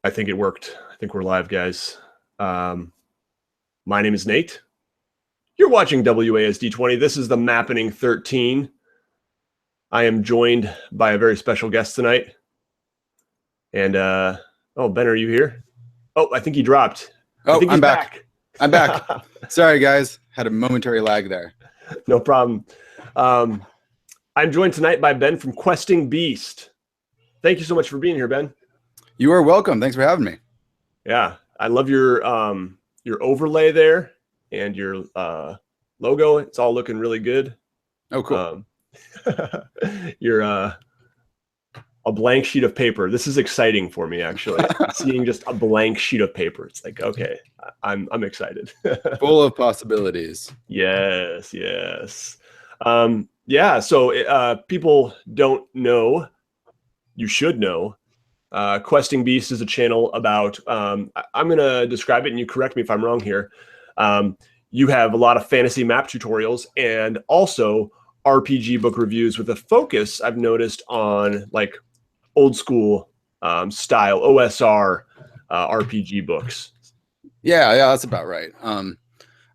I think it worked. I think we're live, guys. My name is Nate. You're watching WASD20. This is the Mappening 13. I am joined by a very special guest tonight. And, oh, Ben, are you here? Oh, I think he dropped. Oh, I'm back. I'm back. Sorry, guys. Had a momentary lag there. No problem. I'm joined tonight by Ben from Questing Beast. Thank you so much for being here, Ben. You are welcome. Thanks for having me. Yeah, I love your overlay there and your logo. It's all looking really good. Oh, cool. You're a blank sheet of paper. This is exciting for me, actually. Seeing just a blank sheet of paper. It's like, okay, I'm excited. Full of possibilities. Yes, yes. Yeah, so people don't know, you should know, Questing Beast is a channel about, I'm going to describe it and you correct me if I'm wrong here. You have a lot of fantasy map tutorials and also RPG book reviews with a focus, I've noticed, on like old school style OSR RPG books. Yeah, that's about right.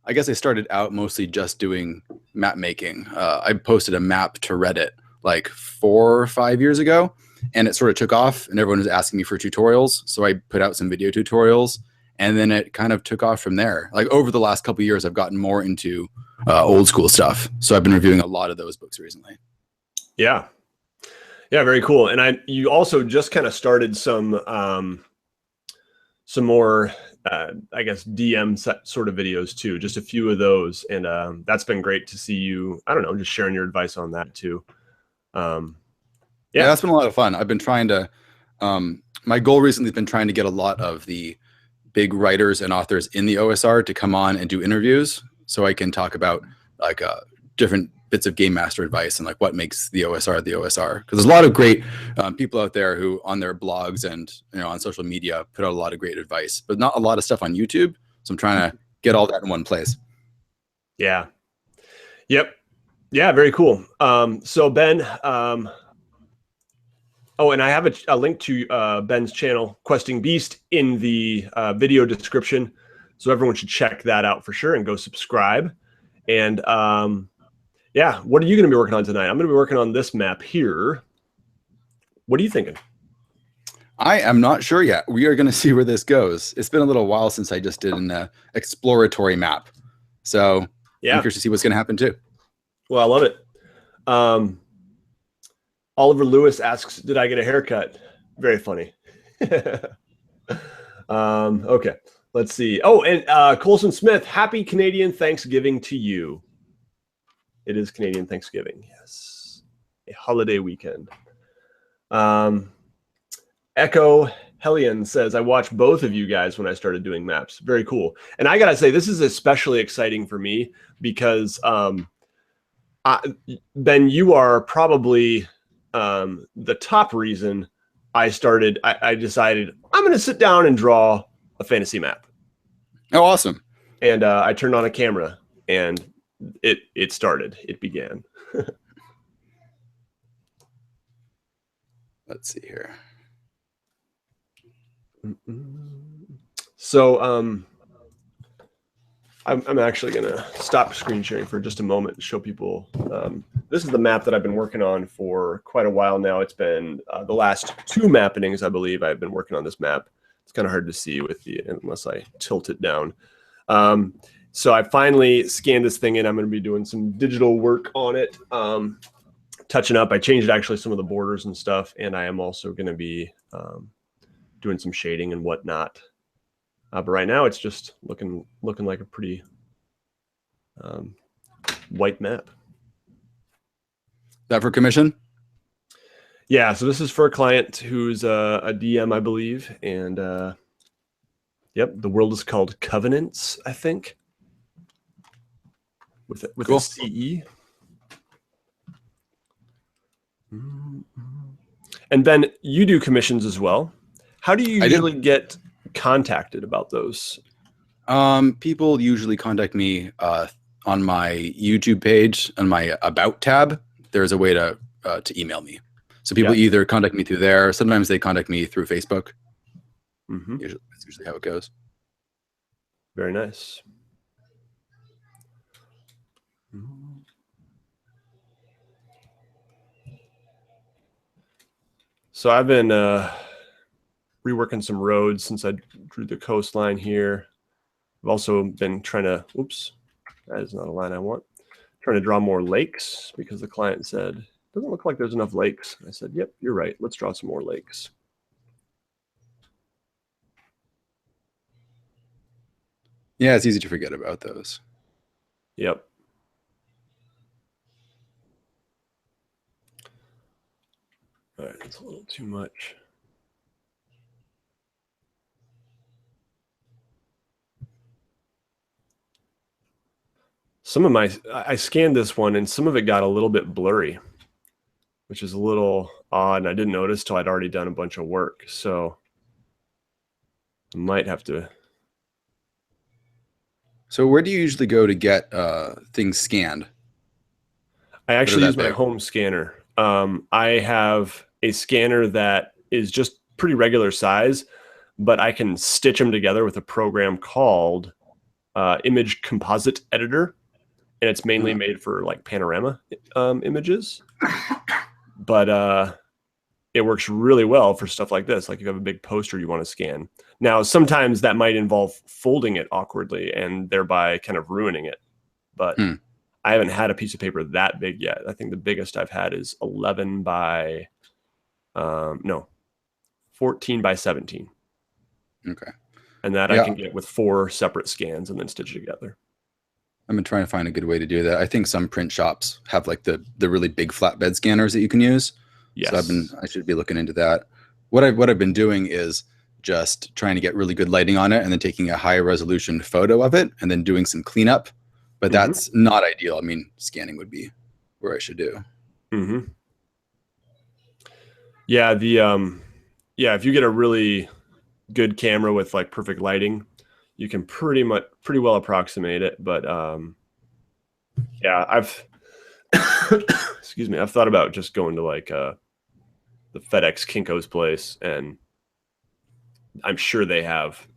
I guess I started out mostly just doing map making. I posted a map to Reddit like 4 or 5 years ago, and it sort of took off, and everyone was asking me for tutorials. So I put out some video tutorials, and then it kind of took off from there. Like over the last couple of years, I've gotten more into old school stuff. So I've been reviewing a lot of those books recently. Yeah. Yeah, very cool. And you also just kind of started some more, I guess, DM sort of videos too, just a few of those. And that's been great to see you, I don't know, just sharing your advice on that too. Yeah, that's been a lot of fun. I've been trying to, my goal recently has been trying to get a lot of the big writers and authors in the OSR to come on and do interviews so I can talk about like different bits of game master advice and like what makes the OSR the OSR. Because there's a lot of great people out there who on their blogs and on social media put out a lot of great advice, but not a lot of stuff on YouTube. So I'm trying to get all that in one place. Yeah. Yep. Yeah, very cool. So Ben, oh, and I have a link to Ben's channel, Questing Beast, in the video description. So everyone should check that out for sure and go subscribe. And yeah, what are you going to be working on tonight? I'm going to be working on this map here. What are you thinking? I am not sure yet. We are going to see where this goes. It's been a little while since I just did an exploratory map. So yeah, I'm curious to see what's going to happen too. Well, I love it. Oliver Lewis asks, did I get a haircut? Very funny. Okay, let's see. Oh, and Colson Smith, happy Canadian Thanksgiving to you. It is Canadian Thanksgiving, yes. A holiday weekend. Echo Hellion says, I watched both of you guys when I started doing maps. Very cool. And I got to say, this is especially exciting for me because, Ben, you are probably the top reason I decided I'm going to sit down and draw a fantasy map. Oh, awesome. And I turned on a camera and it started. It began. Let's see here. So I'm actually going to stop screen sharing for just a moment and show people. This is the map that I've been working on for quite a while now. It's been the last 2 mappenings, I believe, I've been working on this map. It's kind of hard to see unless I tilt it down. So I finally scanned this thing in. I'm going to be doing some digital work on it, touching up. I changed actually some of the borders and stuff, and I am also going to be doing some shading and whatnot. But right now, it's just looking like a pretty white map. That for commission? Yeah, so this is for a client who's a DM, I believe, and yep, the world is called Covenants, I think. With cool. a CE. And Ben, you do commissions as well. How do you usually get contacted about those? People usually contact me on my YouTube page on my About tab. There's a way to email me. So people either contact me through there. Sometimes they contact me through Facebook. That's usually how it goes. Very nice. So I've been reworking some roads since I drew the coastline here. I've also been trying to, oops, that is not a line I want. Trying to draw more lakes because the client said, doesn't look like there's enough lakes. I said, yep, you're right. Let's draw some more lakes. Yeah, it's easy to forget about those. Yep. All right, that's a little too much. Some of my, I scanned this one and some of it got a little bit blurry, which is a little odd. And I didn't notice till I'd already done a bunch of work. So I might have to. So where do you usually go to get things scanned? I actually use my home scanner. I have a scanner that is just pretty regular size, but I can stitch them together with a program called Image Composite Editor. And it's mainly made for like panorama images. But it works really well for stuff like this. Like if you have a big poster you want to scan. Now, sometimes that might involve folding it awkwardly and thereby kind of ruining it. But I haven't had a piece of paper that big yet. I think the biggest I've had is 11 by, 14 by 17. Okay. And that I can get with 4 separate scans and then stitch it together. I've been trying to find a good way to do that. I think some print shops have like the really big flatbed scanners that you can use. Yes. So I should be looking into that. What I've been doing is just trying to get really good lighting on it and then taking a high resolution photo of it and then doing some cleanup. But that's not ideal. I mean, scanning would be where I should do. Yeah, if you get a really good camera with like perfect lighting, you can pretty well approximate it. But yeah, I've excuse me, I've thought about just going to like the FedEx Kinko's place, and I'm sure they have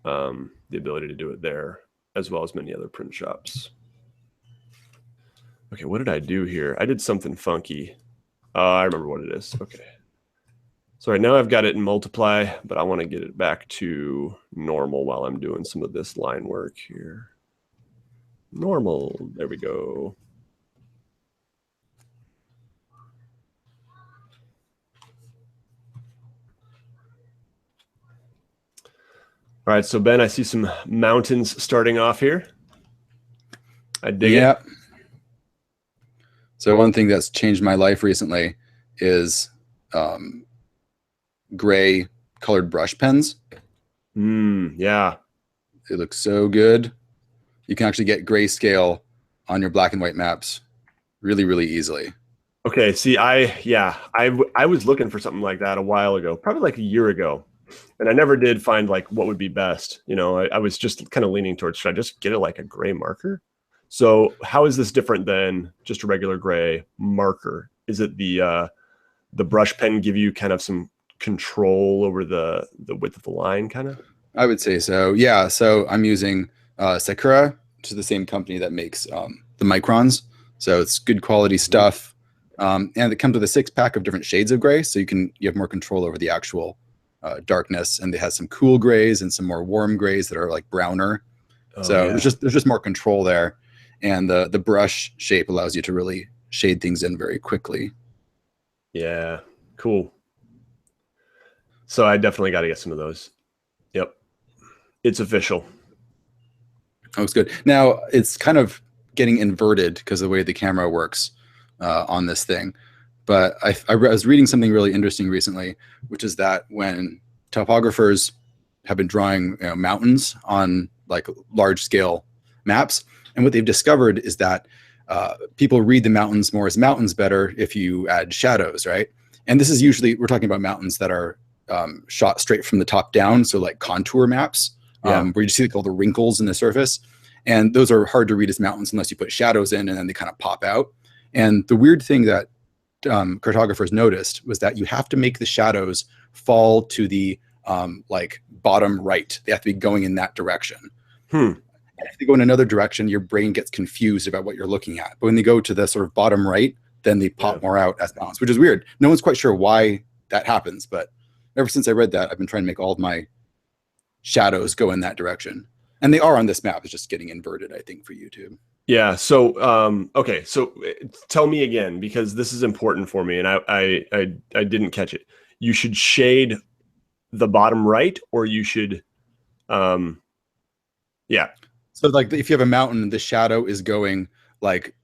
the ability to do it there, as well as many other print shops. Okay, what did I do here? I did something funky. I remember what it is. Okay. So right now I've got it in multiply, but I want to get it back to normal while I'm doing some of this line work here. Normal. There we go. All right, so Ben, I see some mountains starting off here. I dig it. So one thing that's changed my life recently is gray colored brush pens. Yeah. They look so good. You can actually get grayscale on your black and white maps really, really easily. Okay, see, I was looking for something like that a while ago, probably like a year ago. And I never did find like what would be best. You know, I was just kind of leaning towards, should I just get it like a gray marker? So how is this different than just a regular gray marker? Is it the brush pen give you kind of some control over the width of the line kind of? I would say so. Yeah. So I'm using Sakura, which is the same company that makes the microns. So it's good quality stuff. And it comes with a 6-pack of different shades of gray. So you have more control over the actual darkness, and they have some cool grays and some more warm grays that are like browner. There's just more control there. And the brush shape allows you to really shade things in very quickly. Yeah, cool. So I definitely got to get some of those. Yep. It's official. Oh, it's good. Now it's kind of getting inverted because of the way the camera works on this thing. But I was reading something really interesting recently, which is that when topographers have been drawing mountains on like large scale maps, and what they've discovered is that people read the mountains more as mountains better if you add shadows, right? And this is usually, we're talking about mountains that are shot straight from the top down, so like contour maps, where you see like all the wrinkles in the surface. And those are hard to read as mountains unless you put shadows in, and then they kind of pop out. And the weird thing that cartographers noticed was that you have to make the shadows fall to the like bottom right. They have to be going in that direction. Hmm. And if they go in another direction, your brain gets confused about what you're looking at. But when they go to the sort of bottom right, then they pop more out as mountains, which is weird. No one's quite sure why that happens, but ever since I read that, I've been trying to make all of my shadows go in that direction. And they are on this map. It's just getting inverted, I think, for YouTube. Yeah. So, okay. So tell me again, because this is important for me, and I didn't catch it. You should shade the bottom right, or you should, yeah. So like if you have a mountain, the shadow is going like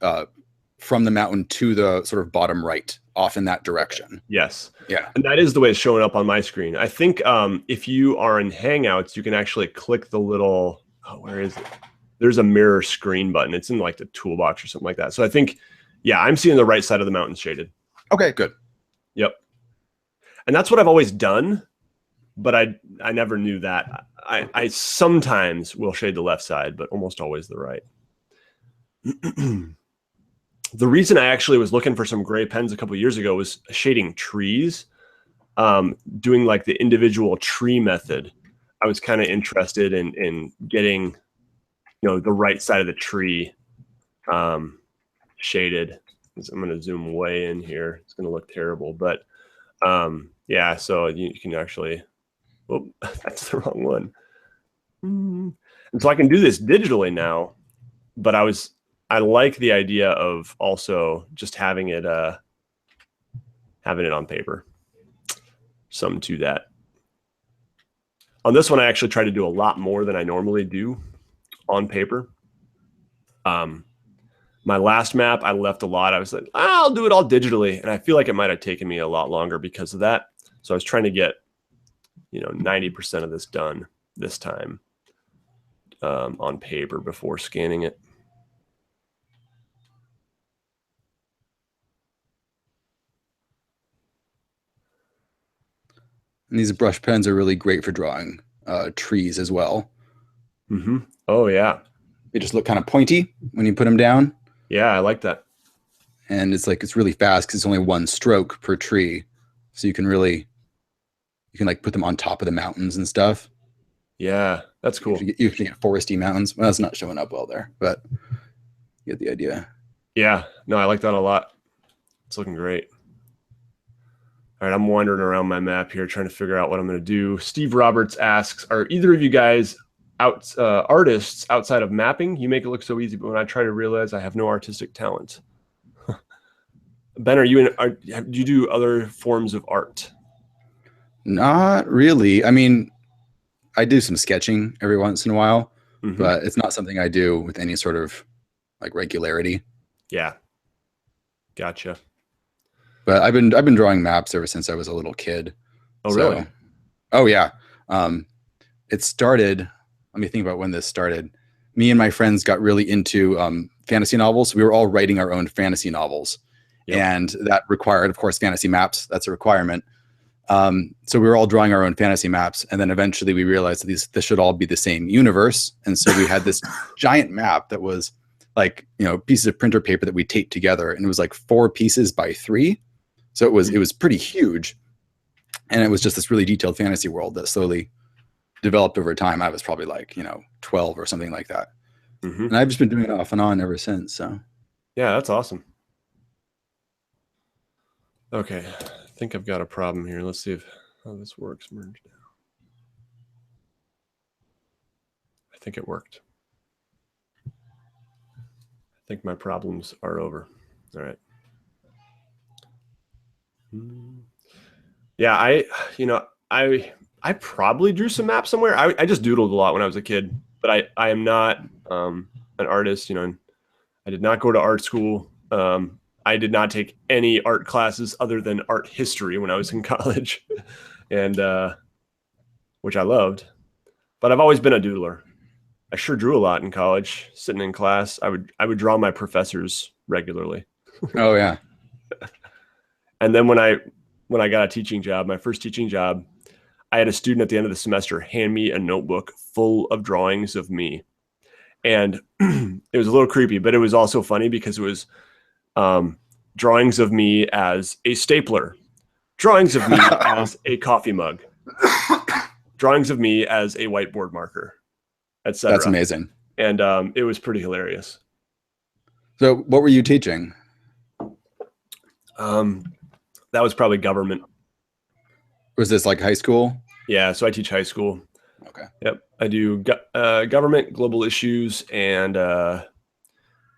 from the mountain to the sort of bottom right, off in that direction. Yes. Yeah. And that is the way it's showing up on my screen. I think if you are in Hangouts, you can actually click the little, where is it? There's a mirror screen button. It's in like the toolbox or something like that. So I think, yeah, I'm seeing the right side of the mountain shaded. Okay, good. Yep. And that's what I've always done, but I never knew that. I sometimes will shade the left side, but almost always the right. The reason I actually was looking for some gray pens a couple of years ago was shading trees, doing like the individual tree method. I was kind of interested in getting, the right side of the tree shaded. I'm going to zoom way in here. It's going to look terrible, but yeah, so you can actually, oh, that's the wrong one. And so I can do this digitally now, but I like the idea of also just having it on paper. Some to that. On this one, I actually try to do a lot more than I normally do on paper. My last map, I left a lot. I was like, I'll do it all digitally. And I feel like it might have taken me a lot longer because of that. So I was trying to get, 90% of this done this time on paper before scanning it. And these brush pens are really great for drawing trees as well. Mm-hmm. Oh, yeah. They just look kind of pointy when you put them down. Yeah, I like that. And it's really fast because it's only one stroke per tree. So you can like put them on top of the mountains and stuff. Yeah, that's cool. You can get foresty mountains. Well, that's not showing up well there, but you get the idea. Yeah, no, I like that a lot. It's looking great. All right, I'm wandering around my map here trying to figure out what I'm going to do. Steve Roberts asks, are either of you guys artists outside of mapping? You make it look so easy, but when I try to realize I have no artistic talent. Ben, do you do other forms of art? Not really. I mean, I do some sketching every once in a while, but it's not something I do with any sort of like regularity. Yeah. Gotcha. But I've been drawing maps ever since I was a little kid. Oh, really? Oh, yeah. It started, let me think about when this started. Me and my friends got really into fantasy novels. We were all writing our own fantasy novels. Yep. And that required, of course, fantasy maps. That's a requirement. So we were all drawing our own fantasy maps. And then eventually we realized that this should all be the same universe. And so we had this giant map that was like, pieces of printer paper that we taped together. And it was like 4 pieces by 3. So it was pretty huge. And it was just this really detailed fantasy world that slowly developed over time. I was probably like, 12 or something like that. And I've just been doing it off and on ever since. So yeah, that's awesome. Okay, I think I've got a problem here. Let's see how this works. Merge now. I think it worked. I think my problems are over. All right. Yeah, I probably drew some maps somewhere. I just doodled a lot when I was a kid, but I am not an artist. I did not go to art school. I did not take any art classes other than art history when I was in college, and which I loved. But I've always been a doodler. I sure drew a lot in college. Sitting in class, I would draw my professors regularly. Oh yeah. And then when I got a teaching job, my first teaching job, I had a student at the end of the semester hand me a notebook full of drawings of me. And it was a little creepy, but it was also funny because it was drawings of me as a stapler, drawings of me as a coffee mug, drawings of me as a whiteboard marker, etc. That's amazing. And it was pretty hilarious. So what were you teaching? That was probably government. Was this like high school? Yeah, so I teach high school. Okay. Yep, I do government, global issues, and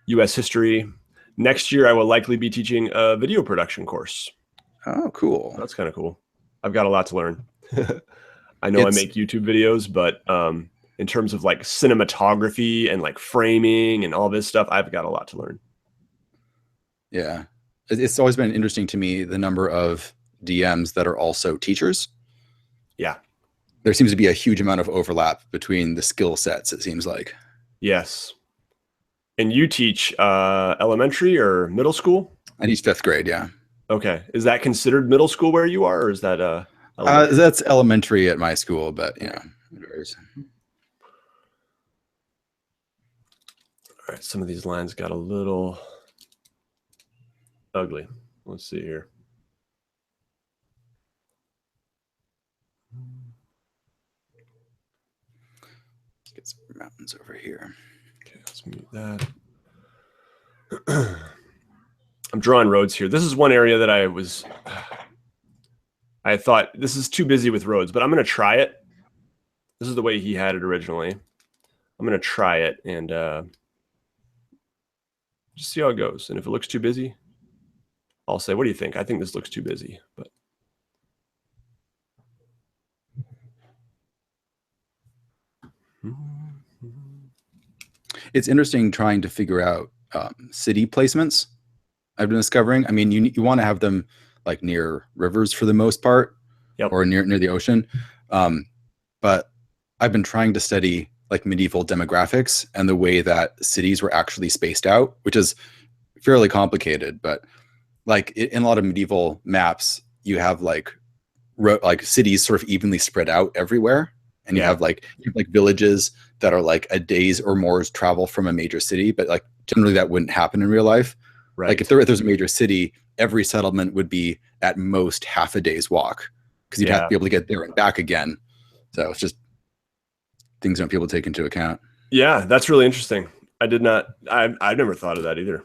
U.S. history. Next year, I will likely be teaching a video production course. Oh, cool. That's kind of cool. I've got a lot to learn. I know I make YouTube videos, but in terms of like cinematography and like framing and all this stuff, I've got a lot to learn. Yeah. It's always been interesting to me, the number of DMs that are also teachers. Yeah. There seems to be a huge amount of overlap between the skill sets, it seems like. Yes. And you teach elementary or middle school? I teach 5th grade, yeah. Okay. Is that considered middle school where you are, or is that elementary? That's elementary at my school, but yeah, it varies. All right, some of these lines got a little ugly. Let's see here. Let's get some mountains over here. Okay, let's mute that. I'm drawing roads here. This is one area that I thought this is too busy with roads, but I'm going to try it. This is the way he had it originally. I'm going to try it and just see how it goes. And if it looks too busy, I'll say, what do you think? I think this looks too busy, but. It's interesting trying to figure out city placements. I've been discovering. I mean, you want to have them like near rivers for the most part, yep, or near the ocean. But I've been trying to study like medieval demographics and the way that cities were actually spaced out, which is fairly complicated. But like in a lot of medieval maps, you have like cities sort of evenly spread out everywhere. And you have like villages that are like a day's or more's travel from a major city, but like generally that wouldn't happen in real life. Right. Like if there's a major city, every settlement would be at most half a day's walk because you'd have to be able to get there and back again. So it's just things don't people take into account. Yeah, that's really interesting. I never thought of that either.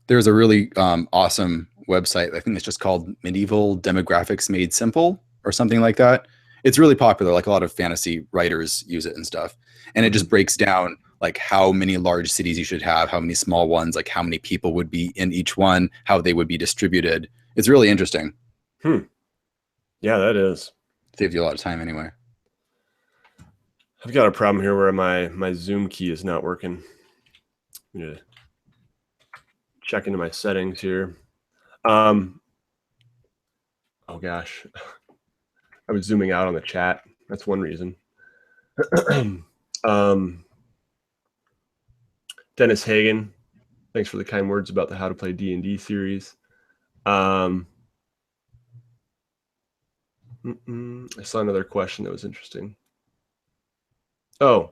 There's a really awesome website. I think it's just called Medieval Demographics Made Simple or something like that. It's really popular. Like a lot of fantasy writers use it and stuff. And it just breaks down like how many large cities you should have, how many small ones, like how many people would be in each one, how they would be distributed. It's really interesting. Yeah, that is. Saves you a lot of time anyway. I've got a problem here where my Zoom key is not working. I'm gonna check into my settings here. Oh gosh. I was zooming out on the chat. That's one reason. Dennis Hagen, thanks for the kind words about the How to Play D&D series. I saw another question that was interesting. Oh,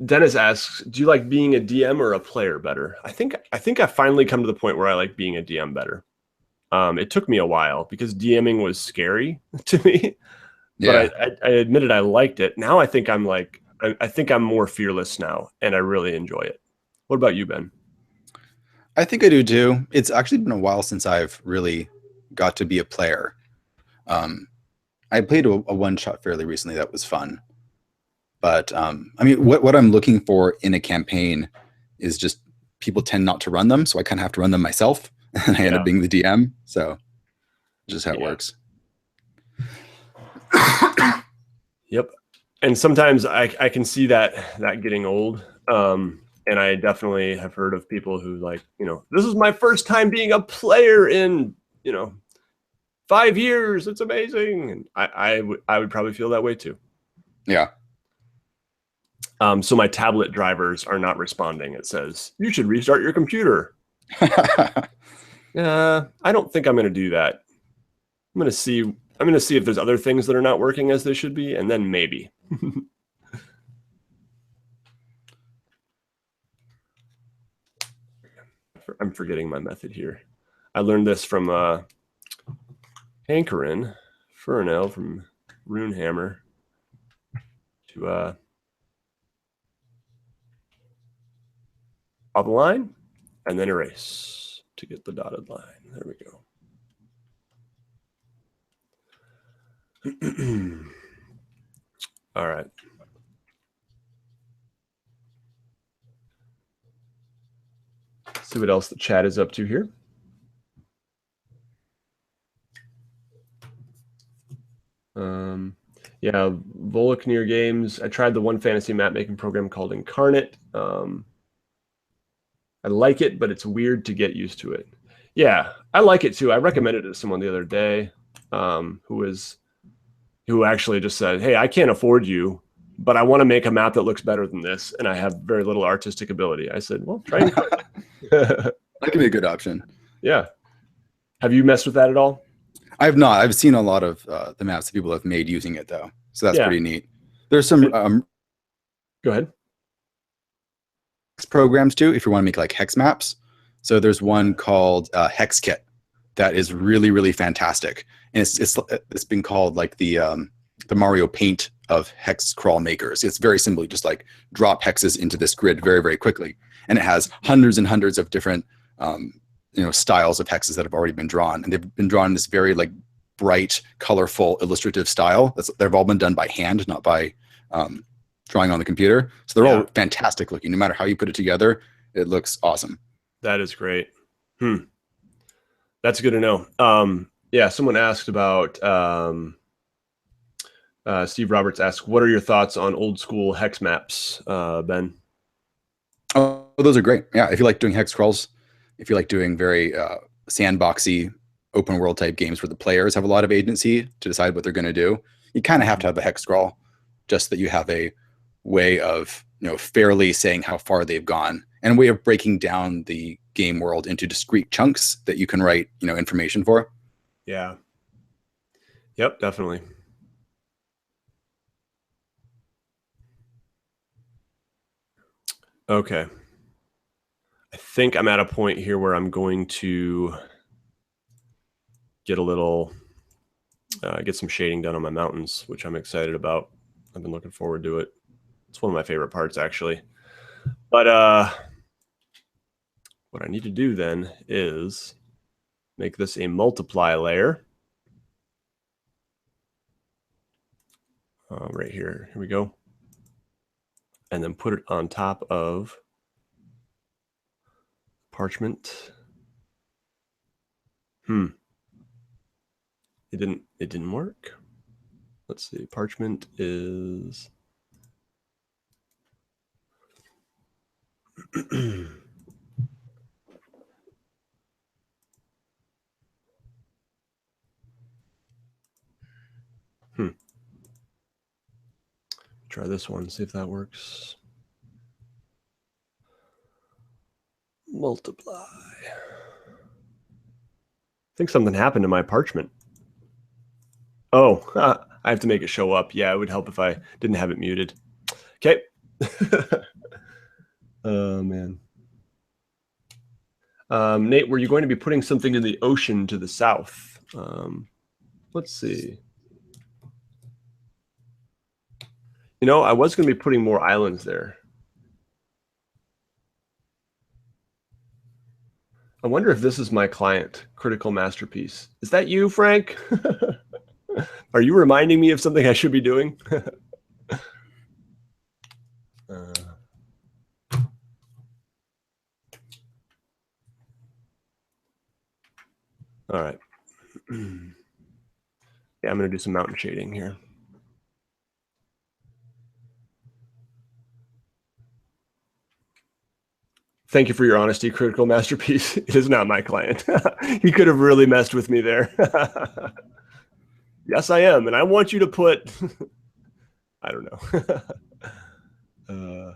Dennis asks, do you like being a DM or a player better? I think I've finally come to the point where I like being a DM better. It took me a while because DMing was scary to me, but I admitted I liked it. Now I think I'm more fearless now and I really enjoy it. What about you, Ben? I think I do too. It's actually been a while since I've really got to be a player. I played a one-shot fairly recently that was fun. But I mean, what I'm looking for in a campaign is just people tend not to run them, so I kind of have to run them myself. And I end up being the DM, so just how it works. Yep. And sometimes I can see that getting old. And I definitely have heard of people who like, this is my first time being a player in, 5 years. It's amazing. And I would probably feel that way too. Yeah. So my tablet drivers are not responding. It says, you should restart your computer. I don't think I'm going to do that. I'm going to see if there's other things that are not working as they should be, and then maybe. I'm forgetting my method here. I learned this from Hankerin Furnell from Runehammer to draw the line and then erase to get the dotted line. There we go. All right. See what else the chat is up to here. Yeah, Voloknir Games. I tried the one fantasy map making program called Incarnate. I like it, but it's weird to get used to it. Yeah, I like it too. I recommended it to someone the other day who actually just said, hey, I can't afford you, but I want to make a map that looks better than this, and I have very little artistic ability. I said, well, try Incarnate. That could be a good option. Yeah. Have you messed with that at all? I have not. I've seen a lot of the maps that people have made using it, though. So that's pretty neat. There's some go ahead. Programs too, if you want to make like hex maps. So there's one called Hex Kit that is really, really fantastic. And it's been called like the Mario Paint of hex crawl makers. It's very simply just like drop hexes into this grid very, very quickly. And it has hundreds and hundreds of different styles of hexes that have already been drawn, and they've been drawn in this very like bright, colorful, illustrative style. They've all been done by hand, not by drawing on the computer. So they're all fantastic looking. No matter how you put it together, it looks awesome. That is great. That's good to know. Yeah, someone asked about Steve Roberts asked, what are your thoughts on old school hex maps, Ben? Oh, those are great. Yeah, if you like doing hex crawls, if you like doing very sandboxy open world type games where the players have a lot of agency to decide what they're going to do, you kind of have to have a hex crawl, just that you have a way of fairly saying how far they've gone, and a way of breaking down the game world into discrete chunks that you can write information for. Yeah. Yep, definitely. Okay. I think I'm at a point here where I'm going to get a little, get some shading done on my mountains, which I'm excited about. I've been looking forward to it. It's one of my favorite parts, actually. But what I need to do then is make this a multiply layer. Right here. Here we go. And then put it on top of parchment. It didn't work. Let's see. Parchment is Try this one, see if that works. Multiply. I think something happened to my parchment. Oh, I have to make it show up. Yeah, it would help if I didn't have it muted. Okay. Oh, man. Nate, were you going to be putting something in the ocean to the south? Let's see. I was going to be putting more islands there. I wonder if this is my client, Critical Masterpiece. Is that you, Frank? Are you reminding me of something I should be doing? All right. Yeah, I'm going to do some mountain shading here. Thank you for your honesty, Critical Masterpiece. It is not my client. He could have really messed with me there. Yes, I am. And I want you to put, I don't know. All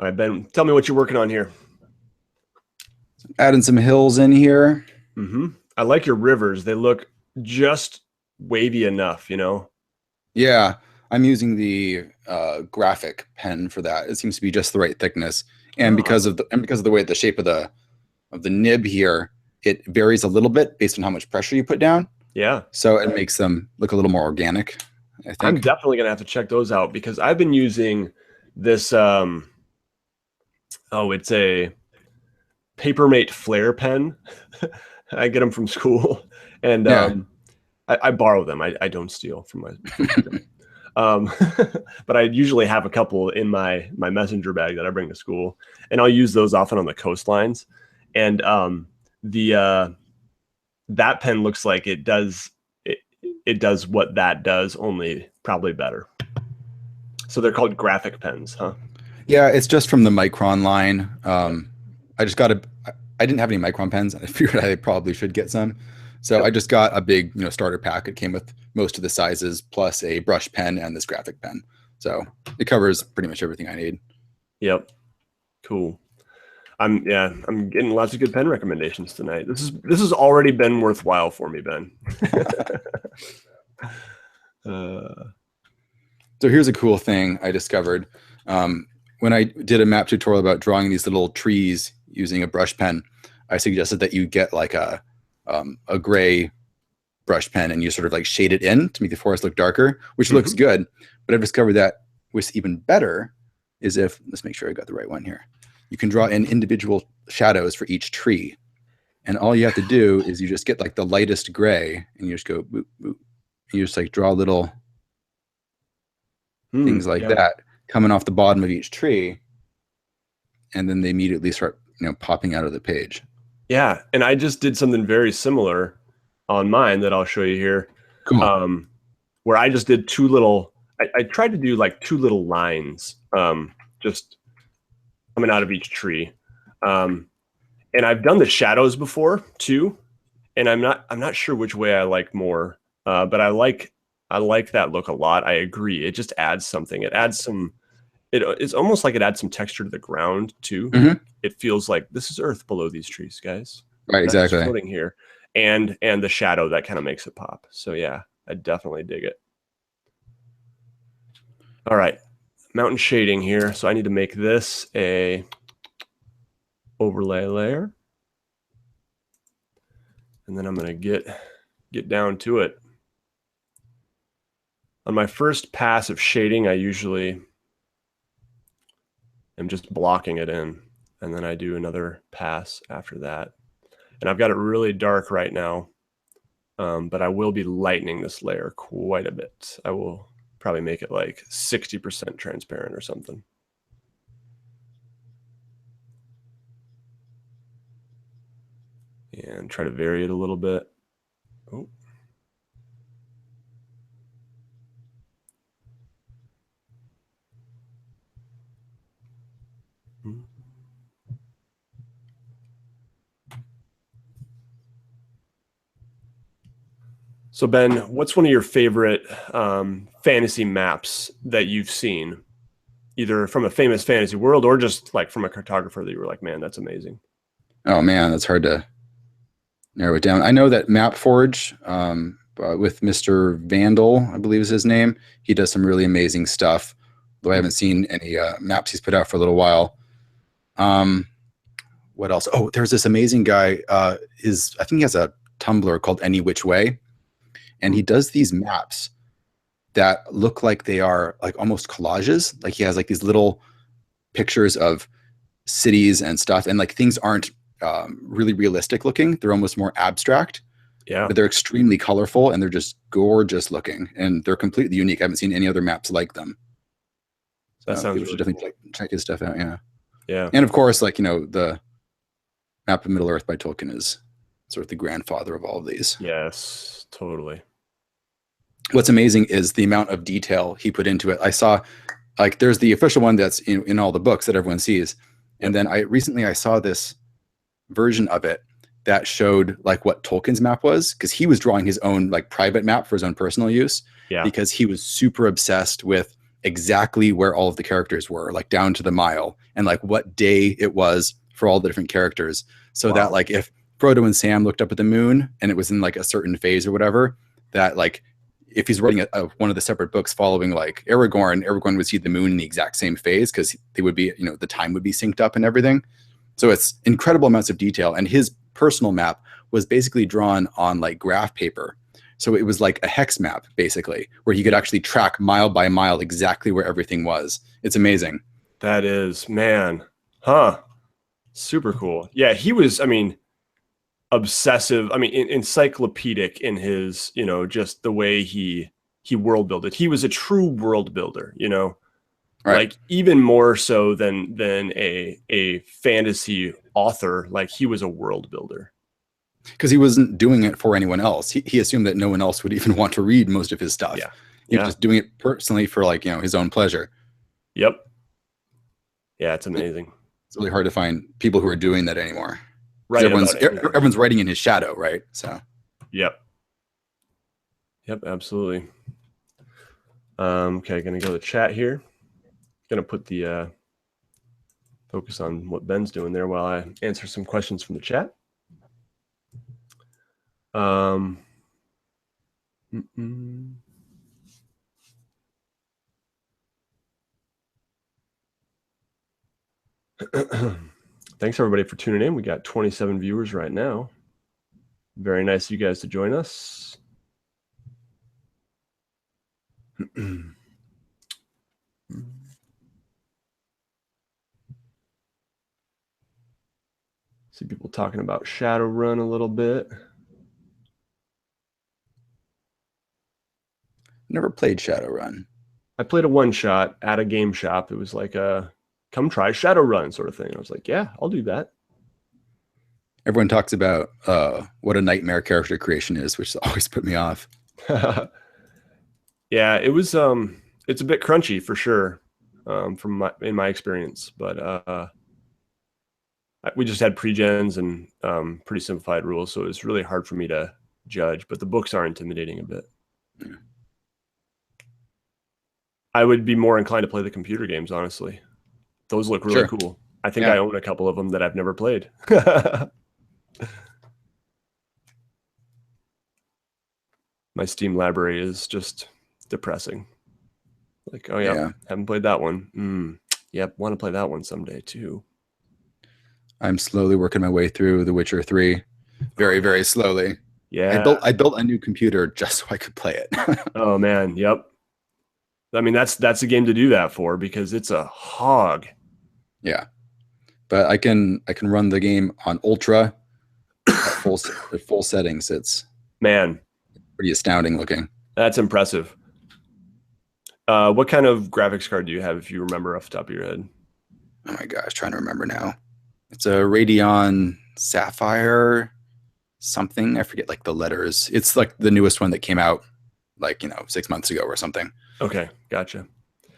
right, Ben, tell me what you're working on here. Adding some hills in here. I like your rivers. They look just wavy enough, Yeah, I'm using the graphic pen for that. It seems to be just the right thickness. And Oh, because of the way the shape of the nib here, it varies a little bit based on how much pressure you put down. yeah. So it makes them look a little more organic, I I'm think. definitely gonna have to check those out because I've been using this. It's a Papermate Flare pen. I get them from school, and Yeah. I borrow them. I don't steal from my um, but I usually have a couple in my messenger bag that I bring to school, and I'll use those often on the coastlines. And the that pen looks like it does what that does, only probably better. So they're called graphic pens, huh? Yeah, it's just from the Micron line. I just got a. I didn't have any Micron pens. I figured I probably should get some, so Yep. I just got a big, starter pack. It came with most of the sizes, plus a brush pen and this graphic pen. So it covers pretty much everything I need. Yep. Cool. I'm getting lots of good pen recommendations tonight. This has already been worthwhile for me, Ben. So here's a cool thing I discovered. When I did a map tutorial about drawing these little trees using a brush pen, I suggested that you get like a gray brush pen and you sort of like shade it in to make the forest look darker, which looks good. But I've discovered that what's even better is if, let's make sure I got the right one here. You can draw in individual shadows for each tree. And all you have to do is you just get like the lightest gray and you just go boop, boop. And you just like draw little things like that coming off the bottom of each tree. And then they immediately start, popping out of the page. Yeah. And I just did something very similar on mine that I'll show you here. Cool. Where I just did I tried to do like two little lines, just coming out of each tree. And I've done the shadows before too. And I'm not sure which way I like more. But I like that look a lot. I agree. It just adds something. It adds some, it's almost like it adds some texture to the ground too. It feels like this is earth below these trees, guys. Right, exactly. Floating here. And the shadow that kind of makes it pop. So yeah, I definitely dig it. All right, mountain shading here. So I need to make this a overlay layer. And then I'm gonna get down to it. On my first pass of shading, I usually am just blocking it in. And then I do another pass after that. And I've got it really dark right now, but I will be lightening this layer quite a bit. I will probably make it like 60% transparent or something. And try to vary it a little bit. Oh. So Ben, what's one of your favorite fantasy maps that you've seen, either from a famous fantasy world or just like from a cartographer that you were like, man, that's amazing? Oh man, that's hard to narrow it down. I know that MapForge with Mr. Vandal, I believe is his name, he does some really amazing stuff, though I haven't seen any maps he's put out for a little while. What else? Oh, there's this amazing guy. I think he has a Tumblr called Any Which Way, and he does these maps that look like they are like almost collages. Like he has like these little pictures of cities and stuff, and like things aren't really realistic looking. They're almost more abstract. Yeah. But they're extremely colorful and they're just gorgeous looking, and they're completely unique. I haven't seen any other maps like them. That sounds people should definitely check his stuff out. Yeah. Yeah. And of course, like, the Map of Middle-earth by Tolkien is sort of the grandfather of all of these. Yes, totally. What's amazing is the amount of detail he put into it. I saw, like, there's the official one that's in all the books that everyone sees. And then I saw this version of it that showed like what Tolkien's map was, because he was drawing his own like private map for his own personal use. Yeah. Because he was super obsessed with exactly where all of the characters were, like down to the mile, and like what day it was for all the different characters. So that like if Frodo and Sam looked up at the moon and it was in like a certain phase or whatever, that like if he's writing one of the separate books following like Aragorn would see the moon in the exact same phase because they would be, the time would be synced up and everything. So it's incredible amounts of detail. And his personal map was basically drawn on like graph paper. So it was like a hex map, basically, where he could actually track mile by mile exactly where everything was. It's amazing. That is, man. Huh. Super cool. Yeah, he was, I mean, obsessive, I mean, encyclopedic in his, just the way he world builded. He was a true world builder, Right. like even more so than a fantasy author. Like he was a world builder. Because he wasn't doing it for anyone else. He assumed that no one else would even want to read most of his stuff. Yeah. He was just doing it personally for like, his own pleasure. Yep. Yeah, it's amazing. It's really hard to find people who are doing that anymore. Right. Everyone's writing in his shadow, right? So. Yep. Absolutely. Okay, gonna go to the chat here. Gonna put the focus on what Ben's doing there while I answer some questions from the chat. Thanks everybody for tuning in. We got 27 viewers right now. Very nice of you guys to join us. See people talking about Shadowrun a little bit. Never played Shadowrun. I played a one-shot at a game shop. It was like a come try Shadowrun sort of thing. I was like, yeah, I'll do that. Everyone talks about what a nightmare character creation is, which always put me off. Yeah, it was it's a bit crunchy for sure, in my experience, but we just had pre-gens and pretty simplified rules, so it was really hard for me to judge, but the books are intimidating a bit. Yeah. I would be more inclined to play the computer games, honestly. Those look really cool. I think I own a couple of them that I've never played. My Steam library is just depressing. Like, oh yeah, haven't played that one. Yep, want to play that one someday too. I'm slowly working my way through The Witcher 3. Very, very slowly. Yeah. I built a new computer just so I could play it. Oh man, yep. I mean, that's a game to do that for because it's a hog. Yeah. But I can run the game on ultra at full settings. It's pretty astounding looking. That's impressive. What kind of graphics card do you have, if you remember off the top of your head? Oh my gosh, trying to remember now. It's a Radeon Sapphire something. I forget like the letters. It's like the newest one that came out like 6 months ago or something. Okay, gotcha.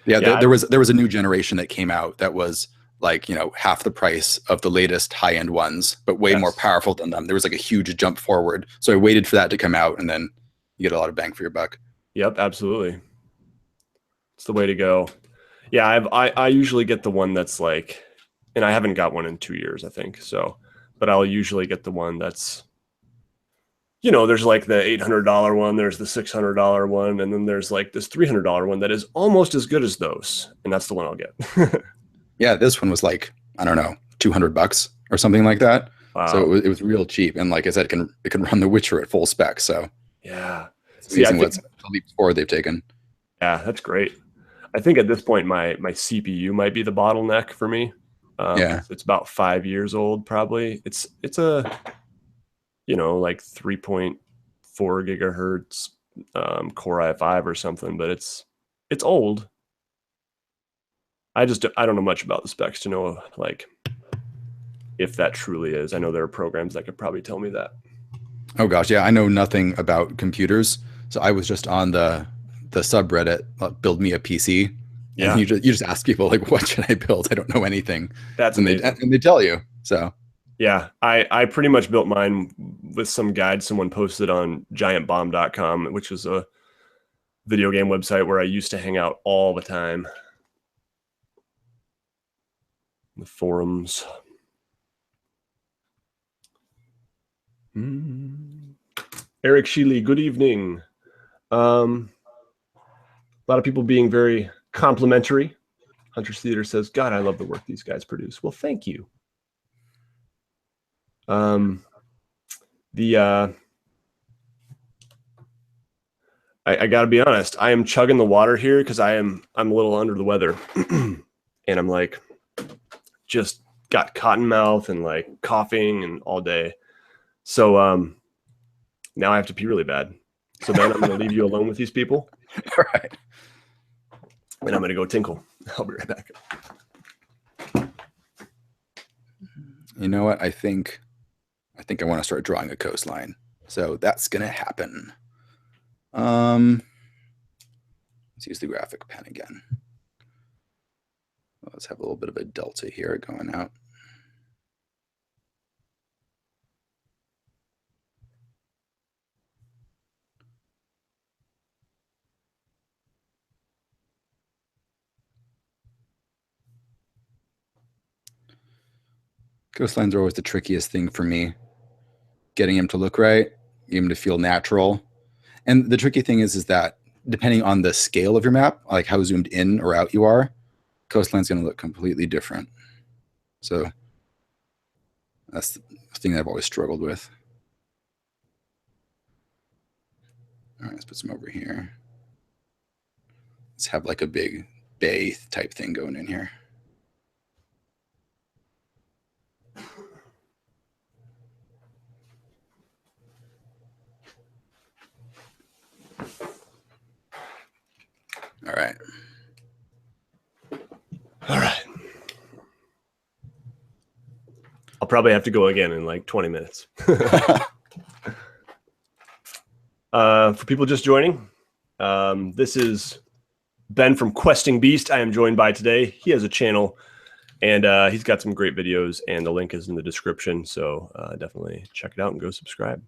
Yeah, there was a new generation that came out that was like half the price of the latest high-end ones, but way more powerful than them. There was like a huge jump forward. So I waited for that to come out, and then you get a lot of bang for your buck. Yep, absolutely. It's the way to go. Yeah, I usually get the one that's like, and I haven't got one in 2 years, I think. So, but I'll usually get the one that's, there's like the $800 one, there's the $600 one, and then there's like this $300 one that is almost as good as those, and that's the one I'll get. Yeah, this one was like, I don't know, $200 or something like that. Wow. So it was real cheap, and like I said, it can run The Witcher at full spec. So yeah, it's amazing what the leap forward they've taken. Yeah, that's great. I think at this point my CPU might be the bottleneck for me. It's about 5 years old, probably. It's a like 3.4 gigahertz Core i5 or something, but it's old. I don't know much about the specs to know like if that truly is. I know there are programs that could probably tell me that. Oh gosh, yeah, I know nothing about computers, so I was just on the subreddit, build me a PC. Yeah, and you just ask people like, what should I build? I don't know anything. That's amazing. And they tell you. So yeah, I pretty much built mine with some guide someone posted on giantbomb.com, which was a video game website where I used to hang out all the time. The forums. Eric Sheely, good evening. A lot of people being very complimentary. Hunter's Theater says, God, I love the work these guys produce. Well, thank you. I gotta be honest, I am chugging the water here because I'm a little under the weather. And I'm like just got cotton mouth and like coughing and all day. So now I have to pee really bad. So then I'm gonna leave you alone with these people. All right. And I'm gonna go tinkle. I'll be right back. You know what? I think I want to start drawing a coastline. So that's gonna happen. Let's use the graphic pen again. Let's have a little bit of a delta here going out. Coastlines are always the trickiest thing for me. Getting them to look right, getting them to feel natural. And the tricky thing is that depending on the scale of your map, like how zoomed in or out you are, coastline's going to look completely different. So that's the thing that I've always struggled with. All right, let's put some over here. Let's have like a big bay type thing going in here. All right. All right. I'll probably have to go again in like 20 minutes. For people just joining, this is Ben from Questing Beast. I am joined by today. He has a channel, and he's got some great videos, and the link is in the description. So definitely check it out and go subscribe.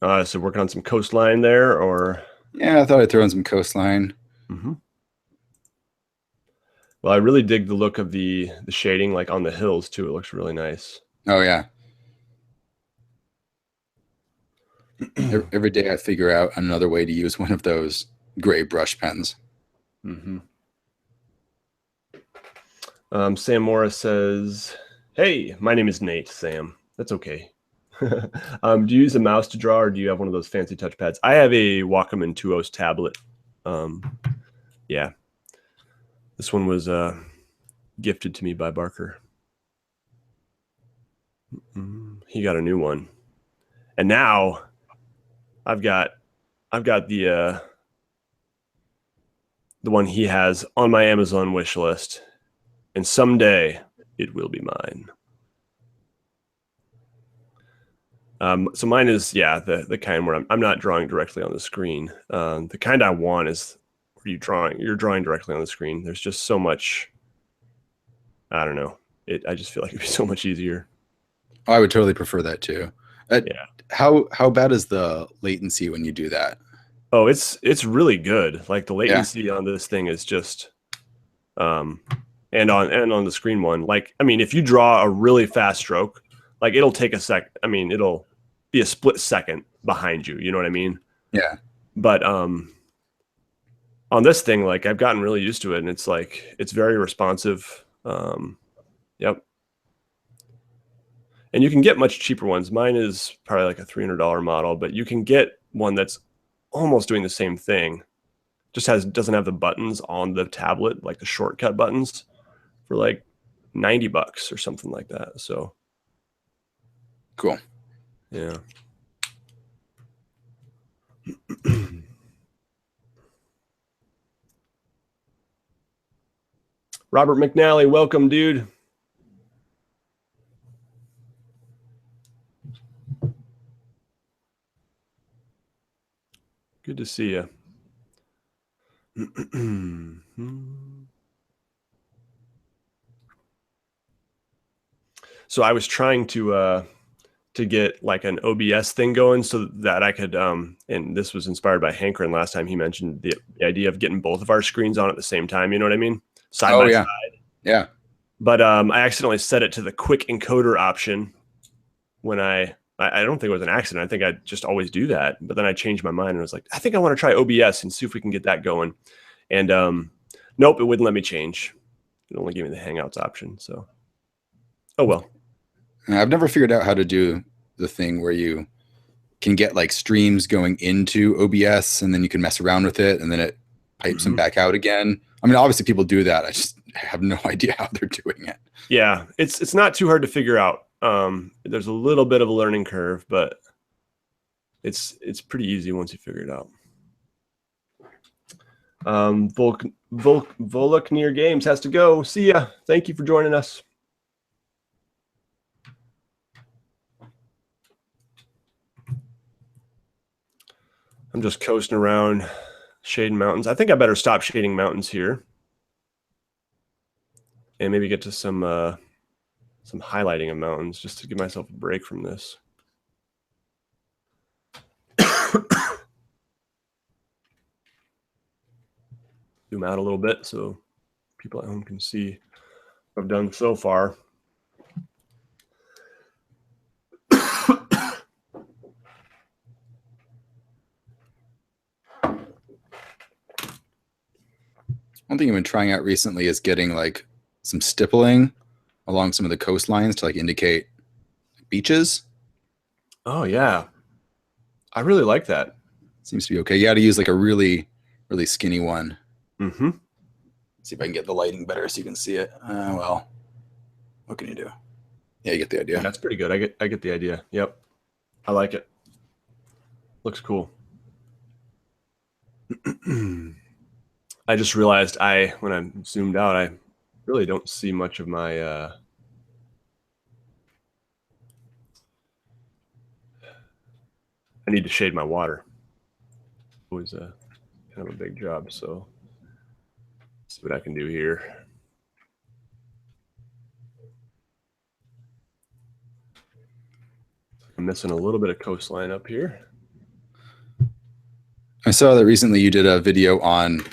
So working on some coastline there, or? Yeah, I thought I'd throw in some coastline. Mm-hmm. Well, I really dig the look of the shading, like on the hills too. It looks really nice. Oh yeah. Every day I figure out another way to use one of those gray brush pens. Mm-hmm. Sam Morris says, "Hey, my name is Nate. Sam, that's okay." Do you use a mouse to draw, or do you have one of those fancy touchpads? I have a Wacom 2.0 tablet. Yeah, this one was gifted to me by Barker. He got a new one, and now I've got the one he has on my Amazon wish list, and someday it will be mine. So mine is, yeah, the kind where I'm not drawing directly on the screen. The kind I want is where you're drawing directly on the screen. There's just so much, I don't know. I just feel like it'd be so much easier. Oh, I would totally prefer that too. Yeah. How bad is the latency when you do that? Oh, it's really good. Like the latency on this thing is just, and on the screen one, like, I mean, if you draw a really fast stroke, like it'll take a sec. I mean, it'll be a split second behind you. You know what I mean? Yeah. But on this thing, like I've gotten really used to it, and it's like it's very responsive. Yep. And you can get much cheaper ones. Mine is probably like a $300 model, but you can get one that's almost doing the same thing. Just doesn't have the buttons on the tablet, like the shortcut buttons, for like $90 or something like that. So cool. Yeah. Robert McNally, welcome, dude. Good to see you. So I was trying to get like an OBS thing going so that I could, and this was inspired by Hankrin last time. He mentioned the idea of getting both of our screens on at the same time. You know what I mean? Side by side. Yeah. But I accidentally set it to the quick encoder option. when I don't think it was an accident. I think I just always do that. But then I changed my mind and was like, I think I want to try OBS and see if we can get that going. And nope, it wouldn't let me change. It only gave me the Hangouts option. So, oh well. I've never figured out how to do the thing where you can get like streams going into OBS and then you can mess around with it and then it pipes them back out again. I mean, obviously people do that. I just have no idea how they're doing it. Yeah, it's not too hard to figure out. There's a little bit of a learning curve, but it's pretty easy once you figure it out. Voloknir Games has to go. See ya. Thank you for joining us. I'm just coasting around shading mountains. I think I better stop shading mountains here and maybe get to some highlighting of mountains just to give myself a break from this. Zoom out a little bit so people at home can see what I've done so far. One thing I've been trying out recently is getting like some stippling along some of the coastlines to like indicate beaches. Oh yeah, I really like that. Seems to be okay. You got to use like a really skinny one. Mm-hmm. See if I can get the lighting better so you can see it. Well, what can you do? Yeah, you get the idea. That's pretty good. I get the idea. Yep, I like it. Looks cool. I just realized when I'm zoomed out, I really don't see much of my I need to shade my water. Always kind of a big job, so let's see what I can do here. I'm missing a little bit of coastline up here. I saw that recently you did a video on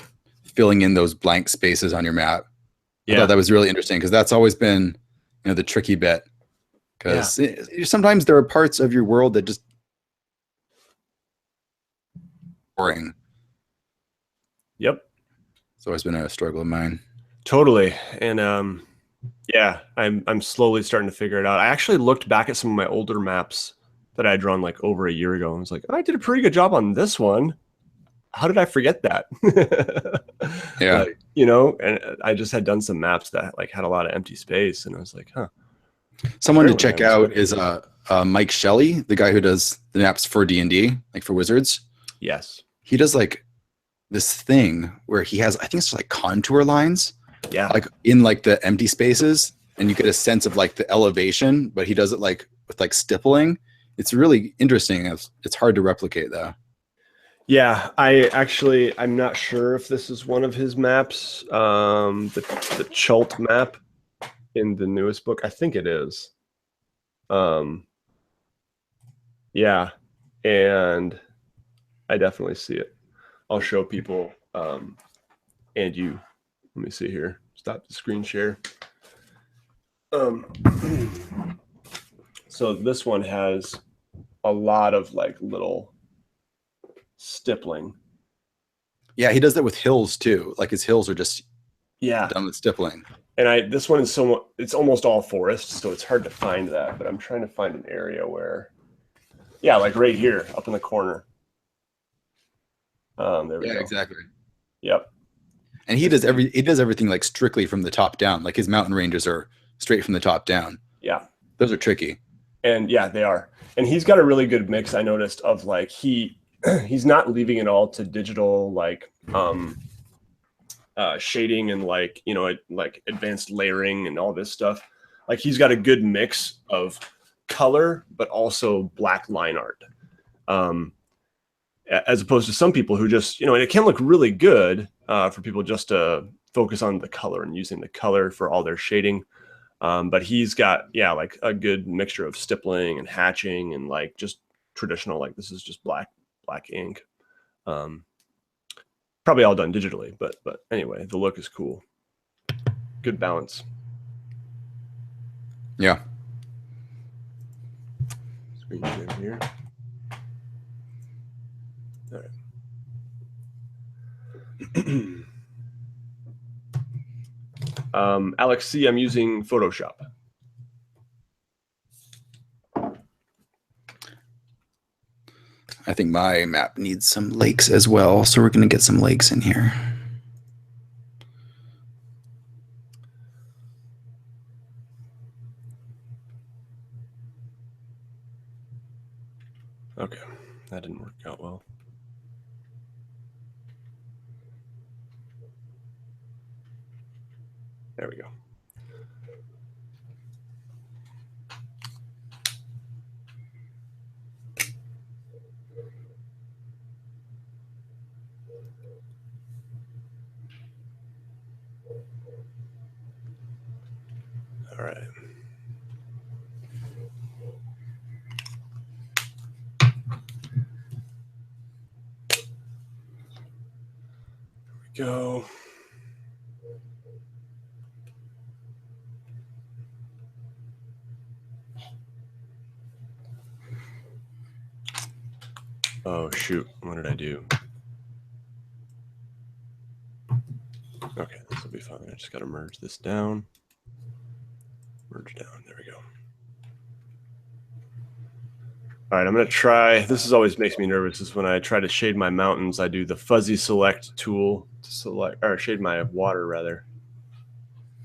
filling in those blank spaces on your map. Yeah. I thought that was really interesting because that's always been, the tricky bit. Because sometimes there are parts of your world that just boring. Yep. It's always been a struggle of mine. Totally. And yeah, I'm slowly starting to figure it out. I actually looked back at some of my older maps that I had drawn like over a year ago and was like, I did a pretty good job on this one. How did I forget that? Yeah. And I just had done some maps that like had a lot of empty space and I was like, huh. Someone to check out is Mike Shelley, the guy who does the maps for D&D, like for Wizards. Yes. He does like this thing where he has, I think it's like contour lines. Yeah. Like in like the empty spaces and you get a sense of like the elevation, but he does it like with like stippling. It's really interesting. It's hard to replicate though. Yeah, I'm not sure if this is one of his maps, the Chult map in the newest book. I think it is. Yeah, and I definitely see it. I'll show people and you. Let me see here. Stop the screen share. So this one has a lot of like little stippling. Yeah, he does that with hills too. Like his hills are just done with stippling. And this one is it's almost all forest, so it's hard to find that. But I'm trying to find an area where, like right here, up in the corner. There we go. Yeah, exactly. Yep. And he does everything like strictly from the top down. Like his mountain ranges are straight from the top down. Yeah. Those are tricky. And yeah, they are. And he's got a really good mix, I noticed, of like he's not leaving it all to digital like shading and like like advanced layering and all this stuff. Like he's got a good mix of color but also black line art, as opposed to some people who just and it can look really good for people just to focus on the color and using the color for all their shading, but he's got like a good mixture of stippling and hatching and like just traditional, like this is just black ink, probably all done digitally, but anyway, the look is cool. Good balance. Yeah. Screen share here. All right. Alex C, I'm using Photoshop. I think my map needs some lakes as well, so we're going to get some lakes in here. Okay, that didn't work out well. There we go. All right. There we go. Oh, shoot. What did I do? Okay, this will be fine. I just got to merge this down. Merge down. There we go. All right, I'm going to try. This always makes me nervous is when I try to shade my mountains. I do the fuzzy select tool to select, or shade my water rather.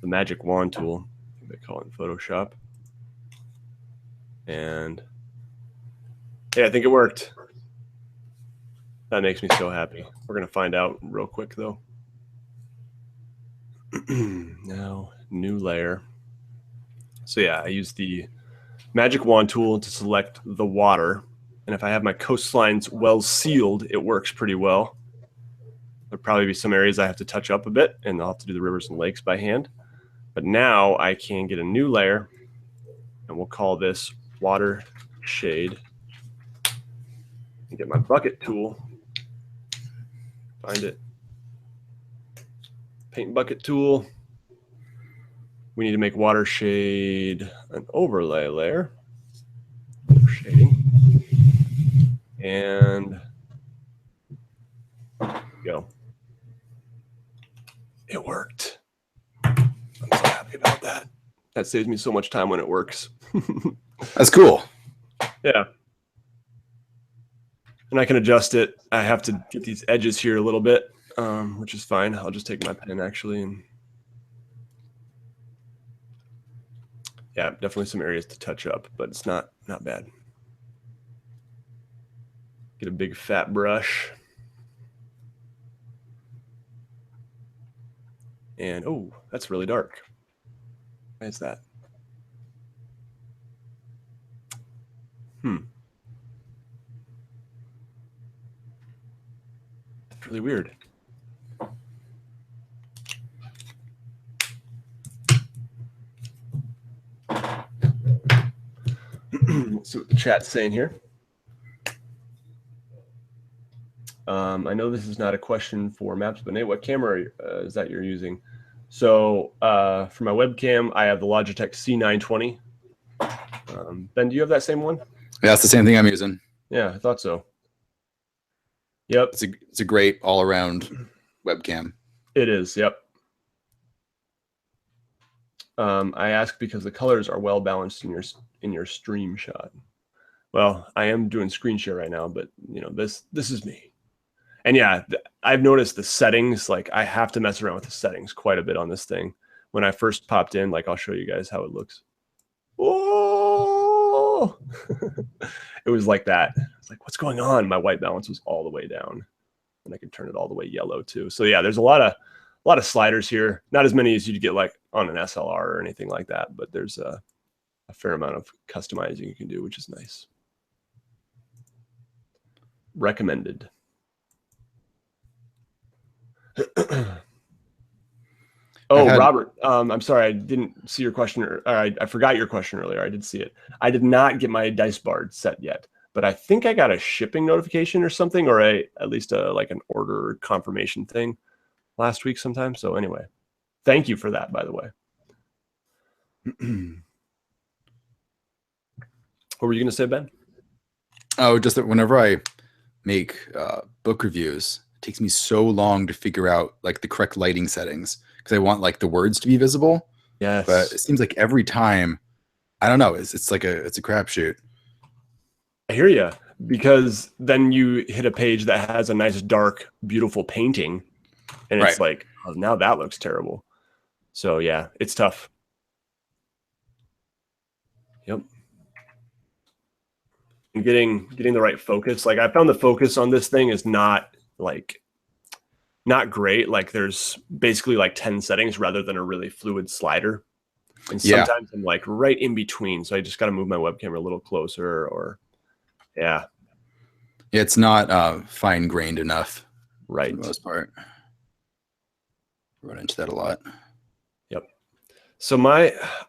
The magic wand tool, I think they call it in Photoshop. And yeah, I think it worked. That makes me so happy. We're going to find out real quick though. Now, new layer. So yeah, I use the magic wand tool to select the water. And if I have my coastlines well sealed, it works pretty well. There'll probably be some areas I have to touch up a bit, and I'll have to do the rivers and lakes by hand. But now I can get a new layer, and we'll call this water shade. And get my bucket tool. Find it. Paint bucket tool. We need to make water shade an overlay layer. Shading. And go. It worked. I'm so happy about that. That saves me so much time when it works. That's cool. Yeah. And I can adjust it. I have to get these edges here a little bit, which is fine. I'll just take my pen actually. And yeah, definitely some areas to touch up, but it's not bad. Get a big fat brush. And oh, that's really dark. Why is that? That's really weird. Let's see what the chat's saying here. I know this is not a question for maps, but Nate, what camera is that you're using? So for my webcam, I have the Logitech C920. Ben, do you have that same one? Yeah, it's the same thing I'm using. Yeah, I thought so. Yep. It's a great all-around webcam. It is, yep. I ask because the colors are well balanced in your stream shot. Well, I am doing screen share right now, but you know, this is me. And yeah, I've noticed the settings, like I have to mess around with the settings quite a bit on this thing. When I first popped in, like I'll show you guys how it looks. Oh, it was like that. It's like, what's going on? My white balance was all the way down, and I can turn it all the way yellow too. So yeah, there's a lot of sliders here. Not as many as you'd get like on an SLR or anything like that, but there's a fair amount of customizing you can do, which is nice. Recommended. Oh, Robert, I'm sorry, I didn't see your question, or I forgot your question earlier. I did see it. I did not get my dice bar set yet, but I think I got a shipping notification or something, or at least like an order confirmation thing last week sometime. So anyway, thank you for that, by the way. What were you going to say, Ben? Oh, just that whenever I make book reviews, it takes me so long to figure out like the correct lighting settings because I want like the words to be visible. But Yes. it seems like every time, I don't know, it's like it's a crapshoot. I hear you, because then you hit a page that has a nice, dark, beautiful painting, and Right. it's like, oh, now that looks terrible. So yeah, it's tough. Yep. And getting the right focus. Like I found the focus on this thing is not great. Like there's basically like 10 settings rather than a really fluid slider. And Yeah. sometimes I'm like right in between. So I just got to move my webcam a little closer or yeah. It's not fine grained enough for Right. the most part. Run into that a lot. Yep. So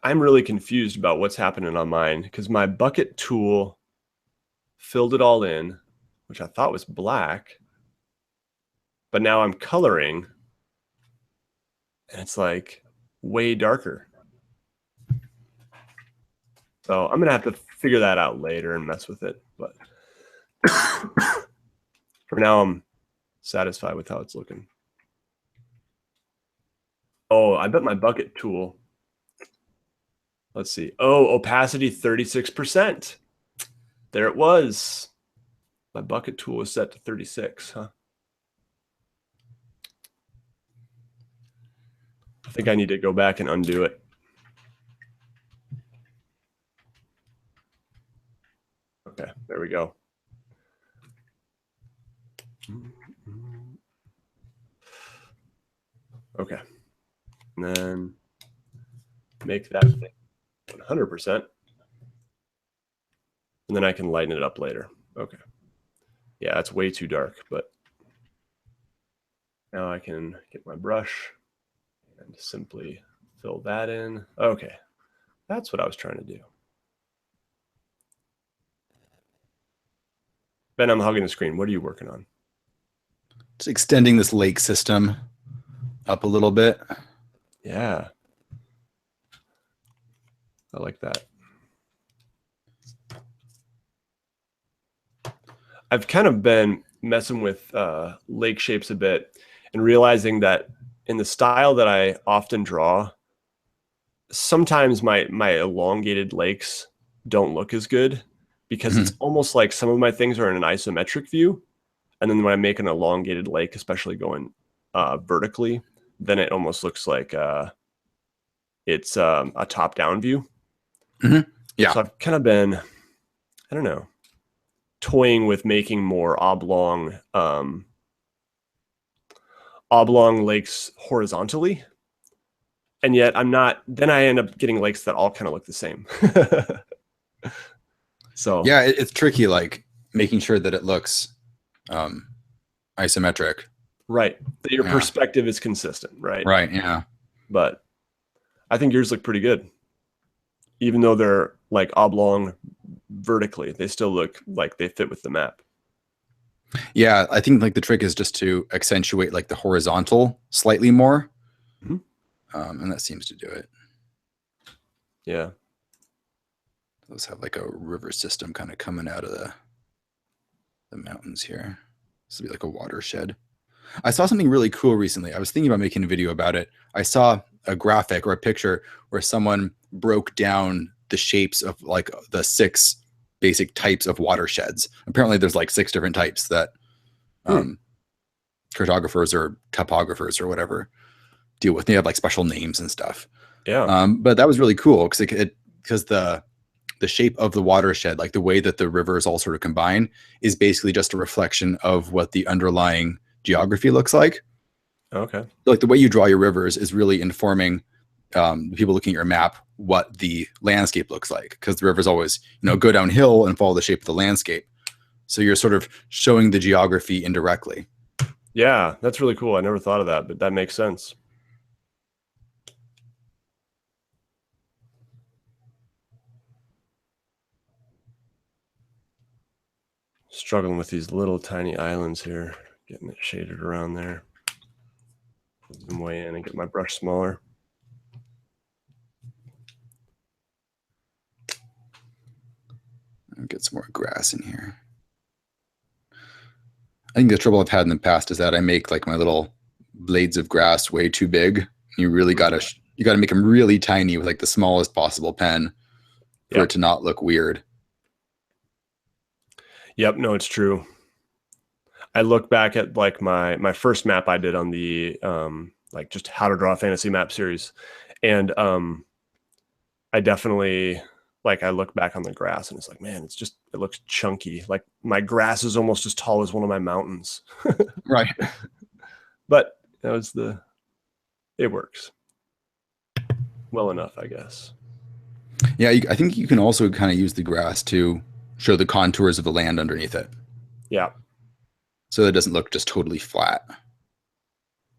I'm really confused about what's happening on mine because my bucket tool filled it all in, which I thought was black. But now I'm coloring and it's like way darker. So I'm going to have to figure that out later and mess with it. But for now, I'm satisfied with how it's looking. Oh, I bet my bucket tool. Let's see. Oh, opacity 36%. There it was. My bucket tool was set to 36, huh? I think I need to go back and undo it. Okay, there we go. Okay. And then make that thing 100%. And then I can lighten it up later. Okay. Yeah, that's way too dark, but now I can get my brush and simply fill that in. Okay. That's what I was trying to do. Ben, I'm hugging the screen. What are you working on? Just extending this lake system up a little bit. Yeah. I like that. I've kind of been messing with lake shapes a bit and realizing that in the style that I often draw, sometimes my elongated lakes don't look as good because it's almost like some of my things are in an isometric view. And then when I make an elongated lake, especially going vertically, then it almost looks like it's a top-down view. Yeah. So I've kind of been, I don't know, toying with making more oblong lakes horizontally. And yet I'm not, then I end up getting lakes that all kind of look the same. So yeah, it's tricky, like making sure that it looks isometric. right. That your Yeah. perspective is consistent, right? Right. Yeah. But I think yours look pretty good. Even though they're like oblong vertically, they still look like they fit with the map. Yeah, I think like the trick is just to accentuate like the horizontal slightly more, and that seems to do it. Yeah. Let's have like a river system kind of coming out of the mountains here. This will be like a watershed. I saw something really cool recently. I was thinking about making a video about it. I saw a graphic or a picture where someone broke down the shapes of like the 6 basic types of watersheds. Apparently there's like 6 different types that cartographers or topographers or whatever deal with. They have like special names and stuff. Yeah. But that was really cool because the shape of the watershed, like the way that the rivers all sort of combine, is basically just a reflection of what the underlying geography looks like. Okay. Like the way you draw your rivers is really informing people looking at your map what the landscape looks like, because the rivers always, go downhill and follow the shape of the landscape. So you're sort of showing the geography indirectly. Yeah, that's really cool. I never thought of that, but that makes sense. Struggling with these little tiny islands here, getting it shaded around there. Zoom way in and get my brush smaller. Get some more grass in here. I think the trouble I've had in the past is that I make like my little blades of grass way too big. You really gotta make them really tiny with like the smallest possible pen for Yep. it to not look weird. Yep. No, it's true. I look back at like my first map I did on the like just how to draw a fantasy map series, and I definitely like I look back on the grass and it's like, man, it looks chunky. Like my grass is almost as tall as one of my mountains. Right. But it works well enough, I guess. Yeah, I think you can also kind of use the grass to show the contours of the land underneath it, Yeah. so that it doesn't look just totally flat.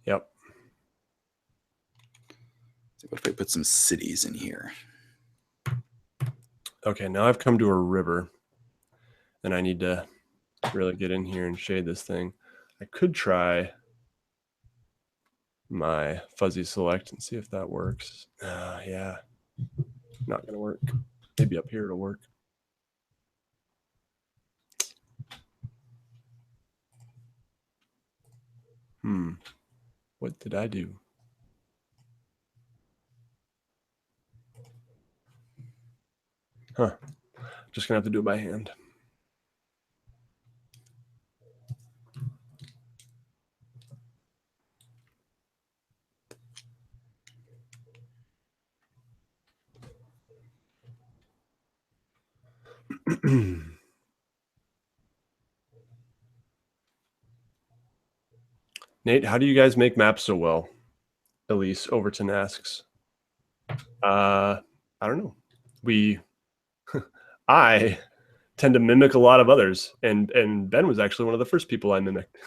Yep. So what if I put some cities in here? Okay, now I've come to a river and I need to really get in here and shade this thing. I could try my fuzzy select and see if that works. Yeah, not gonna work. Maybe up here it'll work. What did I do? Huh. Just gonna have to do it by hand. Nate, how do you guys make maps so well? Elise Overton asks. I don't know. I tend to mimic a lot of others, and Ben was actually one of the first people I mimicked.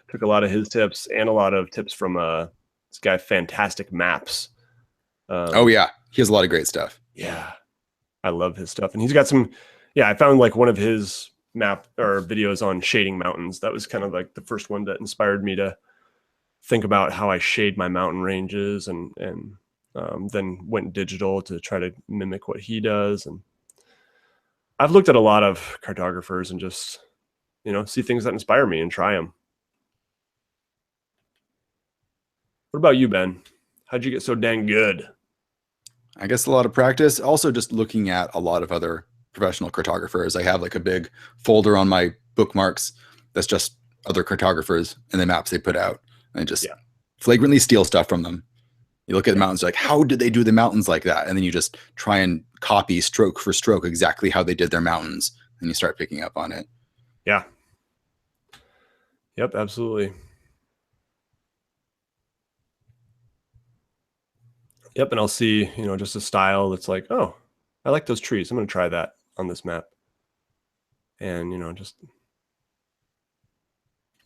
Took a lot of his tips and a lot of tips from this guy, Fantastic Maps. Oh yeah, he has a lot of great stuff. Yeah, I love his stuff, and he's got some. Yeah, I found like one of his map or videos on shading mountains. That was kind of like the first one that inspired me to think about how I shade my mountain ranges, and then went digital to try to mimic what he does. And I've looked at a lot of cartographers and just, see things that inspire me and try them. What about you, Ben? How'd you get so dang good? I guess a lot of practice. Also, just looking at a lot of other professional cartographers. I have like a big folder on my bookmarks that's just other cartographers and the maps they put out. And I just flagrantly steal stuff from them. You look at the mountains, like, how did they do the mountains like that? And then you just try and copy stroke for stroke exactly how they did their mountains. And you start picking up on it. Yeah. Yep, absolutely. Yep, and I'll see, just a style that's like, oh, I like those trees. I'm going to try that on this map. And, just,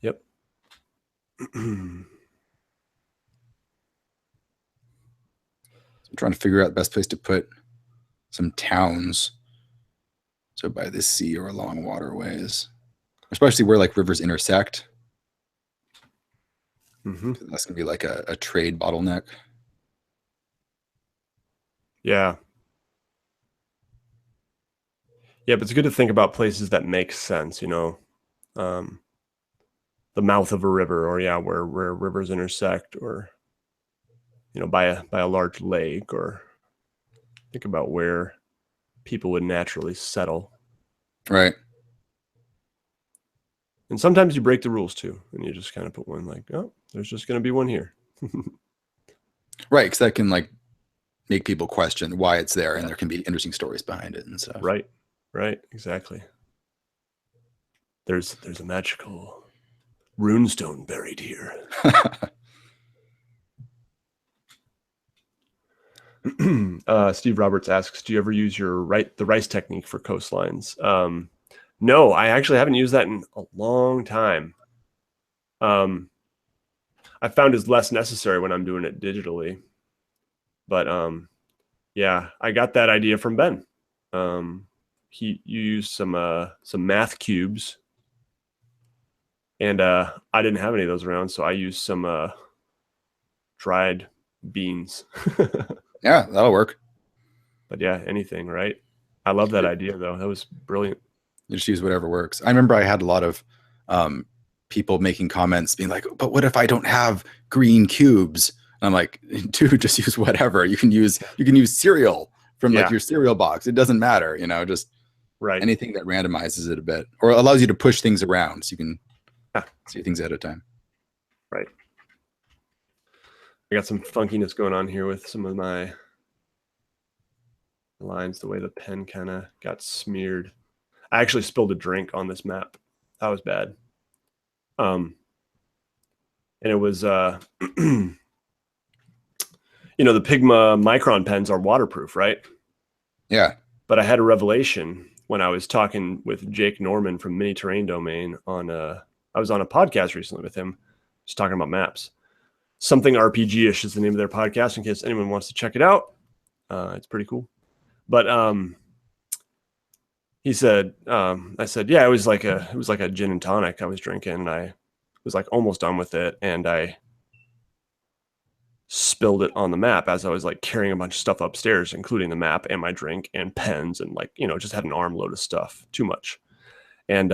yep. I'm trying to figure out the best place to put some towns. So by the sea or along waterways, especially where like rivers intersect. That's going to be like a trade bottleneck. Yeah. Yeah, but it's good to think about places that make sense, the mouth of a river, or where rivers intersect, or by a large lake, or think about where people would naturally settle. Right. And sometimes you break the rules too, and you just kind of put one like, oh, there's just going to be one here. Right, because that can like make people question why it's there, and there can be interesting stories behind it and stuff. Right, exactly. There's a magical runestone buried here. Steve Roberts asks, do you ever use the rice technique for coastlines? No, I actually haven't used that in a long time. I found it's less necessary when I'm doing it digitally. But yeah, I got that idea from Ben. You used some math cubes, and I didn't have any of those around, so I used some dried beans. Yeah, that'll work. But yeah, anything, right? I love that idea though. That was brilliant. You just use whatever works. I remember I had a lot of people making comments being like, but what if I don't have green cubes? And I'm like, dude, just use whatever. You can use cereal from like your cereal box. It doesn't matter, you know, just anything that randomizes it a bit or allows you to push things around so you can see things at a time. Right. I got some funkiness going on here with some of my lines, the way the pen kind of got smeared. I actually spilled a drink on this map. That was bad. And it was, you know, the Pigma Micron pens are waterproof, right? Yeah. But I had a revelation when I was talking with Jake Norman from Mini Terrain Domain on I was on a podcast recently with him, just talking about maps. Something RPG-ish is the name of their podcast in case anyone wants to check it out. It's pretty cool. But he said, I said, yeah, it was like a gin and tonic I was drinking, and I was like almost done with it, and I spilled it on the map as I was like carrying a bunch of stuff upstairs, including the map and my drink and pens, and like, you know, just had an armload of stuff, too much. And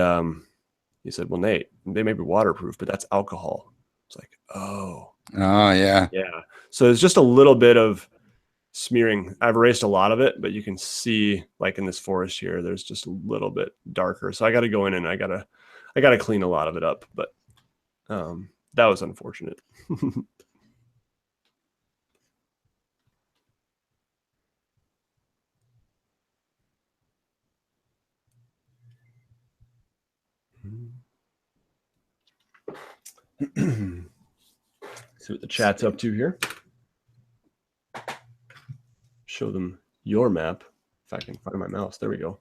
he said, well, Nate, they may be waterproof, but that's alcohol. It's like, oh yeah. So it's just a little bit of smearing. I've erased a lot of it, but you can see like in this forest here, there's just a little bit darker. So I got to go in and I got to clean a lot of it up, but that was unfortunate. See what the chat's up to here. Show them your map. If I can find my mouse. There we go.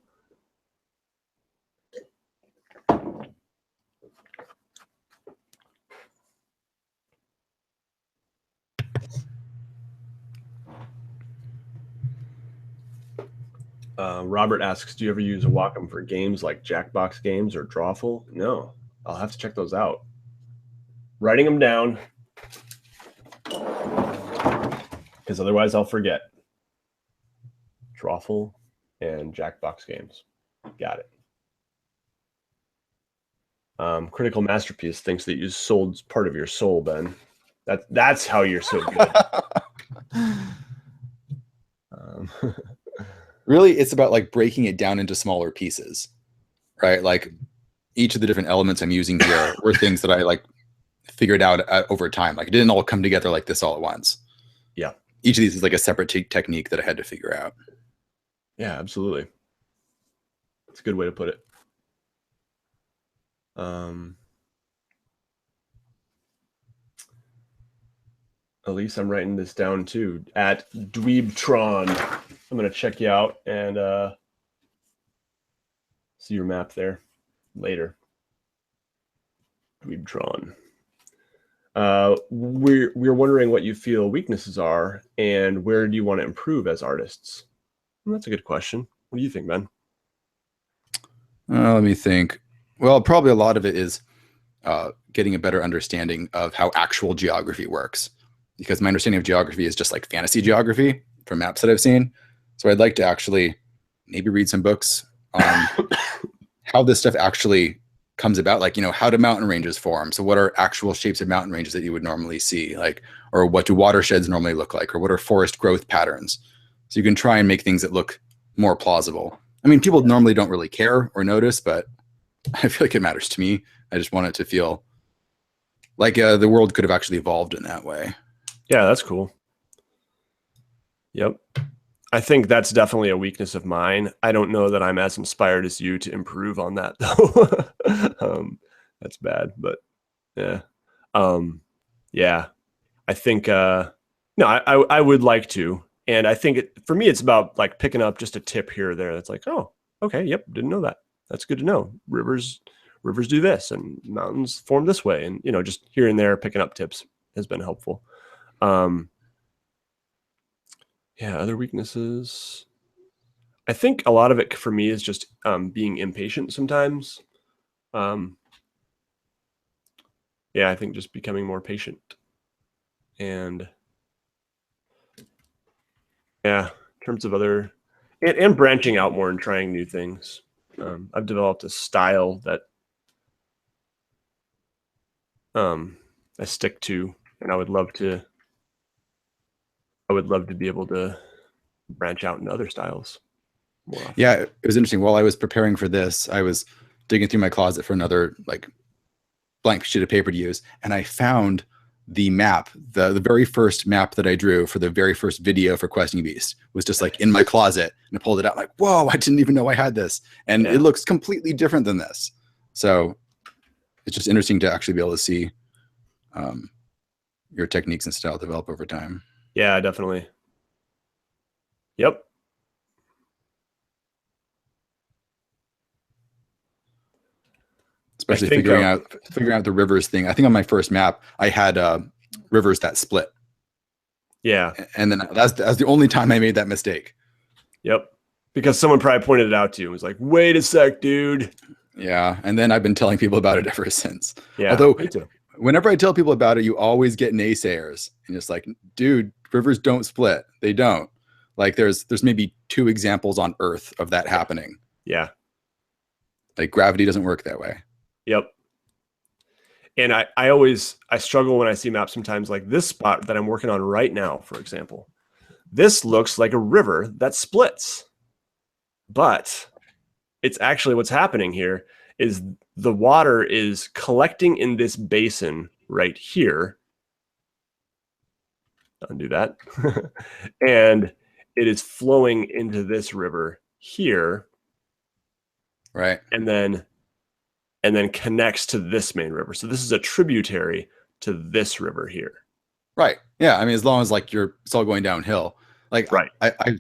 Robert asks, do you ever use a Wacom for games like Jackbox games or Drawful? No. I'll have to check those out. Writing them down, because otherwise I'll forget. Drawful and Jackbox games. Got it. Critical Masterpiece thinks that you sold part of your soul, Ben. That's how you're so good. Really, it's about like breaking it down into smaller pieces, right? Like each of the different elements I'm using here were things that I like figured out over time. Like it didn't all come together like this all at once. Yeah. Each of these is like a separate technique that I had to figure out. Yeah, absolutely. It's a good way to put it. Elise, I'm writing this down too. At Dweebtron. I'm going to check you out and see your map there later. Dweebtron. We're wondering what you feel weaknesses are and where do you want to improve as artists? Well, that's a good question. What do you think, Ben? Let me think. Well, probably a lot of it is getting a better understanding of how actual geography works, because my understanding of geography is just like fantasy geography from maps that I've seen. So I'd like to actually maybe read some books on how this stuff actually comes about, like, you know, how do mountain ranges form? So what are actual shapes of mountain ranges that you would normally see? Like, or what do watersheds normally look like? Or what are forest growth patterns? So you can try and make things that look more plausible. I mean, people normally don't really care or notice, but I feel like it matters to me. I just want it to feel like the world could have actually evolved in that way. Yeah, that's cool. Yep. I think that's definitely a weakness of mine. I don't know that I'm as inspired as you to improve on that, though. That's bad, but yeah. Yeah. I think, no, I would like to. And I think for me, it's about like picking up just a tip here or there. That's like, oh, okay. Yep. Didn't know that. That's good to know. Rivers do this and mountains form this way. And, you know, just here and there, picking up tips has been helpful. Yeah, other weaknesses. I think a lot of it for me is just being impatient sometimes. Yeah, I think just becoming more patient. And yeah, in terms of other, and branching out more and trying new things. I've developed a style that I stick to, and I would love to be able to branch out into other styles more often. Yeah, it was interesting. While I was preparing for this, I was digging through my closet for another like blank sheet of paper to use, and I found the map, the very first map that I drew for the very first video for Questing Beast was just like in my closet, and I pulled it out like, whoa, I didn't even know I had this. And it looks completely different than this. So it's just interesting to actually be able to see your techniques and style develop over time. Yeah, definitely. Yep. Especially figuring out the rivers thing. I think on my first map, I had rivers that split. Yeah. And then that's the only time I made that mistake. Yep. Because someone probably pointed it out to you and was like, wait a sec, dude. Yeah. And then I've been telling people about it ever since. Yeah. Although me too. Whenever I tell people about it, you always get naysayers. And it's like, dude, rivers don't split. They don't. Like there's maybe 2 examples on Earth of that happening. Yeah. Like gravity doesn't work that way. Yep. And I struggle when I see maps sometimes, like this spot that I'm working on right now, for example. This looks like a river that splits. But it's actually what's happening here is the water is collecting in this basin right here. Undo that. And it is flowing into this river here. Right. And then connects to this main river. So this is a tributary to this river here. Right. Yeah. I mean, as long as like it's all going downhill. Like right. I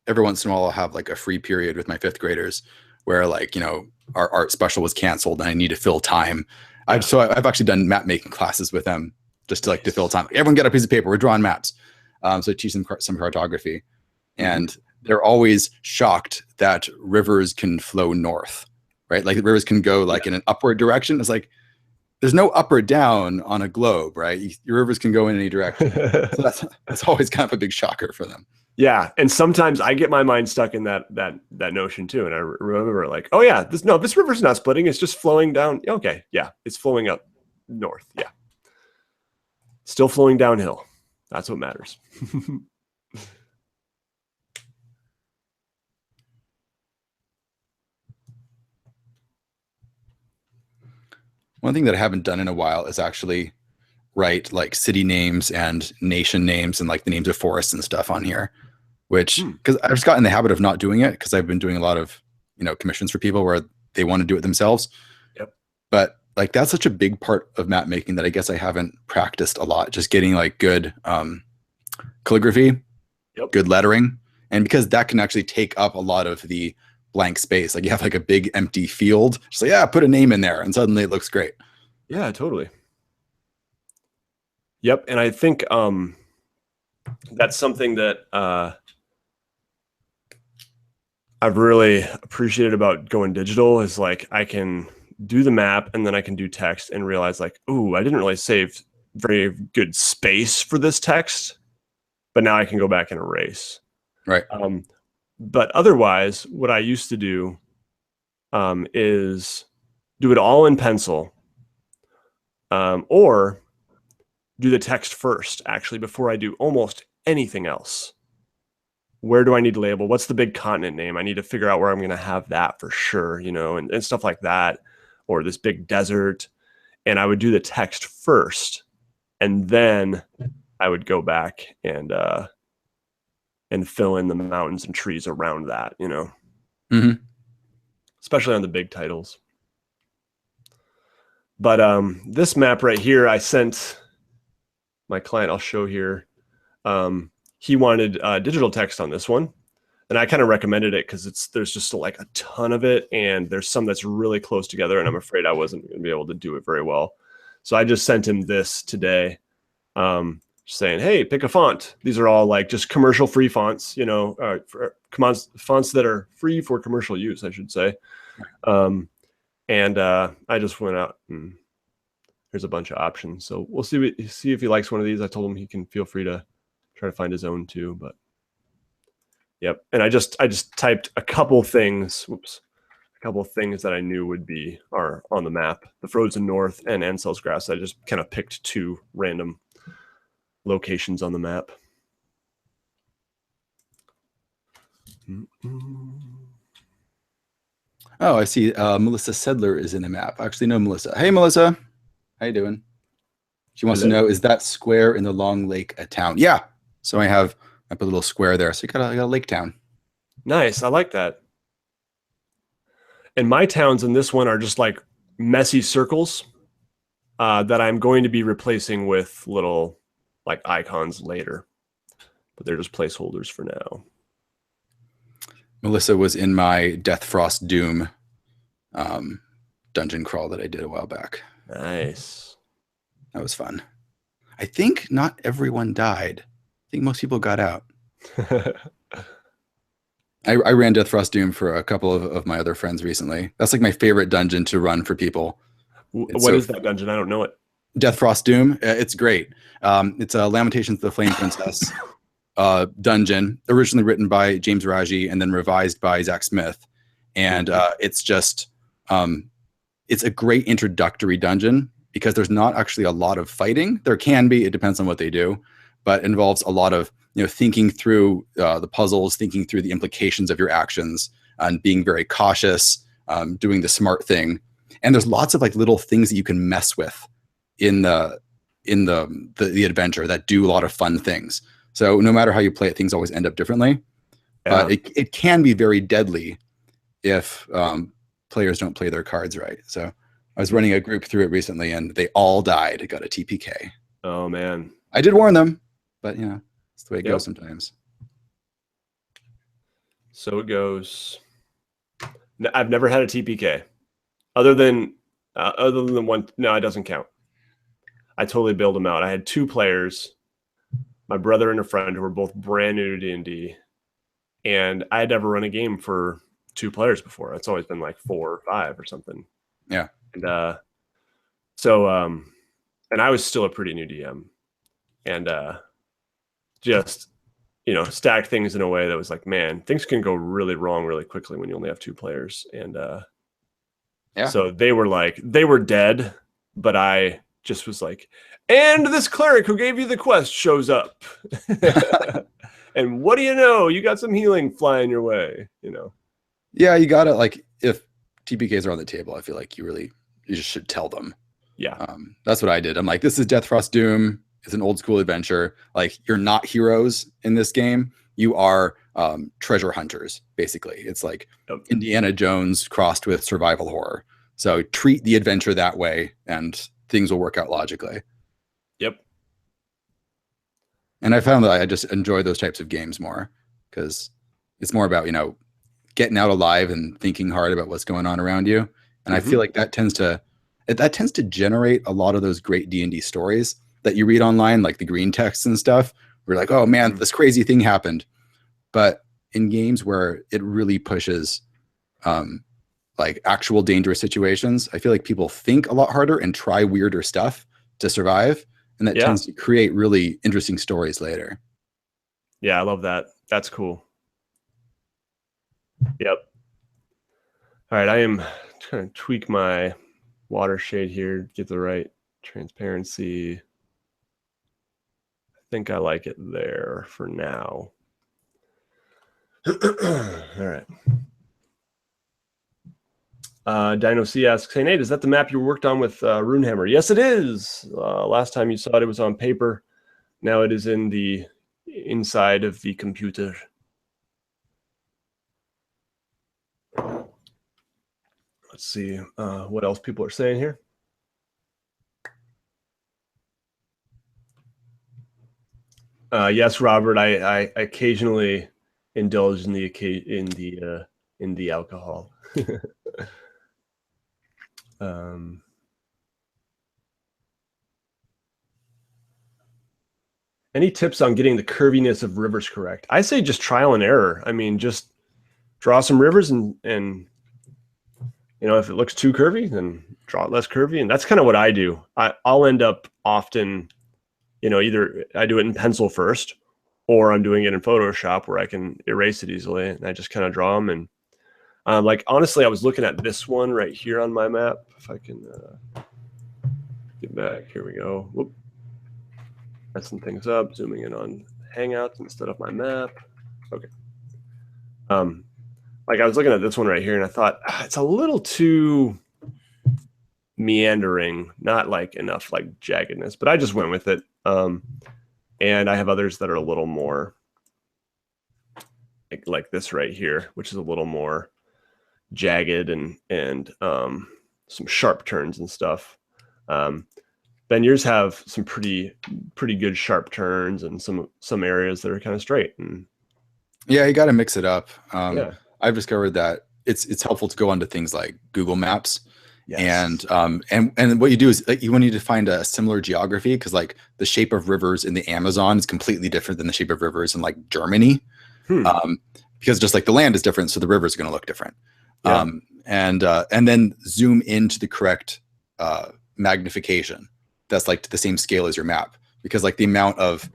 every once in a while I'll have like a free period with my 5th graders where like, you know, our art special was canceled and I need to fill time. Yeah. I've actually done map making classes with them just to like to fill time. Everyone get a piece of paper. We're drawing maps. So I teach them some cartography, and they're always shocked that rivers can flow north, right? Like rivers can go like in an upward direction. It's like, there's no up or down on a globe, right? Your rivers can go in any direction. So that's always kind of a big shocker for them. Yeah, and sometimes I get my mind stuck in that notion too, and I remember like, oh yeah, this river's not splitting; it's just flowing down. Okay, yeah, it's flowing up north. Yeah, still flowing downhill. That's what matters. One thing that I haven't done in a while is actually write like city names and nation names and like the names of forests and stuff on here, which because I've just gotten in the habit of not doing it because I've been doing a lot of, you know, commissions for people where they want to do it themselves. Yep. But like that's such a big part of map making that I guess I haven't practiced a lot. Just getting like good calligraphy, good lettering, and because that can actually take up a lot of the blank space. Like you have like a big empty field. Just like, yeah, put a name in there and suddenly it looks great. Yeah, totally. Yep. And I think that's something that I've really appreciated about going digital is like I can do the map and then I can do text and realize like, ooh, I didn't really save very good space for this text, but now I can go back and erase. Right. But otherwise, what I used to do is do it all in pencil or do the text first, actually, before I do almost anything else. Where do I need to label? What's the big continent name? I need to figure out where I'm going to have that for sure, you know, and stuff like that, or this big desert. And I would do the text first, and then I would go back and fill in the mountains and trees around that, you know, especially on the big titles. But this map right here, I sent my client, I'll show here. He wanted digital text on this one, and I kind of recommended it because there's just like a ton of it, and there's some that's really close together, and I'm afraid I wasn't going to be able to do it very well. So I just sent him this today, saying, hey, pick a font. These are all like just commercial free fonts, you know, fonts that are free for commercial use, I should say. And I just went out and there's a bunch of options. So we'll see if he likes one of these. I told him he can feel free to try to find his own too, but yep. And I just typed a couple things. Whoops. couple of things that I knew are on the map. The Frozen North and Ansel's Grass. I just kind of picked 2 random locations on the map. Oh, I see. Melissa Sedler is in the map. I actually know Melissa. Hey, Melissa. How you doing? She wants to know, is that square in the long lake a town? Yeah. So I put a little square there. So you got a lake town. Nice. I like that. And my towns in this one are just like messy circles that I'm going to be replacing with little like icons later. But they're just placeholders for now. Melissa was in my Death Frost Doom dungeon crawl that I did a while back. Nice. That was fun. I think not everyone died. I think most people got out. I ran Death Frost Doom for a couple of my other friends recently. That's like my favorite dungeon to run for people. What is that dungeon? I don't know it. Death Frost Doom. It's great. It's a Lamentations of the Flame Princess dungeon, originally written by James Raji and then revised by Zach Smith. And it's just, it's a great introductory dungeon because there's not actually a lot of fighting. There can be, it depends on what they do, but involves a lot of, thinking through the puzzles, thinking through the implications of your actions, and being very cautious, doing the smart thing. And there's lots of like little things that you can mess with in the adventure that do a lot of fun things. So no matter how you play it, things always end up differently. Yeah. But it can be very deadly if players don't play their cards right. So I was running a group through it recently, and they all died. It got a TPK. Oh man, I did warn them, but it's the way it goes sometimes. So it goes. I've never had a TPK, other than the one. No, it doesn't count. I totally bailed them out. I had 2 players, my brother and a friend, who were both brand new to D&D, and I had never run a game for 2 players before. It's always been like 4 or 5 or something. Yeah. And and I was still a pretty new DM, and just stacked things in a way that was like, man, things can go really wrong really quickly when you only have 2 players. And so they were dead, but I just was like, and this cleric who gave you the quest shows up. And what do you know? You got some healing flying your way, Yeah, you gotta, like, if TPKs are on the table, I feel like you just should tell them. Yeah. That's what I did. I'm like, this is Death Frost Doom. It's an old school adventure. Like, you're not heroes in this game. You are treasure hunters, basically. It's like Indiana Jones crossed with survival horror. So treat the adventure that way, and things will work out logically. Yep. And I found that I just enjoy those types of games more because it's more about, getting out alive and thinking hard about what's going on around you. And I feel like that tends to generate a lot of those great D&D stories that you read online, like the green texts and stuff. We're like, oh man, this crazy thing happened. But in games where it really pushes like actual dangerous situations, I feel like people think a lot harder and try weirder stuff to survive. And that tends to create really interesting stories later. Yeah, I love that. That's cool. Yep. All right, I am trying to tweak my water shade here, get the right transparency. I think I like it there for now. All right. Dino C asks, hey Nate, is that the map you worked on with Runehammer? Yes, it is. Last time you saw it, it was on paper. Now it is in the inside of the computer. Let's see what else people are saying here. Yes, Robert, I occasionally indulge in the alcohol. Any tips on getting the curviness of rivers correct? I say just trial and error. I mean, just draw some rivers and if it looks too curvy, then draw it less curvy. And that's kind of what I do. I'll end up often, either I do it in pencil first, or I'm doing it in Photoshop where I can erase it easily. And I just kind of draw them. And Like, honestly, I was looking at this one right here on my map. If I can get back, here we go. Whoop. Messing things up, zooming in on Hangouts instead of my map. Okay. Like, I was looking at this one right here, and I thought it's a little too meandering, not like enough like jaggedness, but I just went with it. And I have others that are a little more like this right here, which is a little more jagged and some sharp turns and stuff. Ben, yours have some pretty good sharp turns and some areas that are kind of straight. And yeah, you got to mix it up. yeah, I've discovered that it's helpful to go onto things like Google Maps. yes. And what you do is like, you need to find a similar geography, because like the shape of rivers in the Amazon is completely different than the shape of rivers in like Germany. Because just like the land is different, so the rivers are going to look different. Yeah. And then zoom into the correct magnification that's like to the same scale as your map, because like the amount of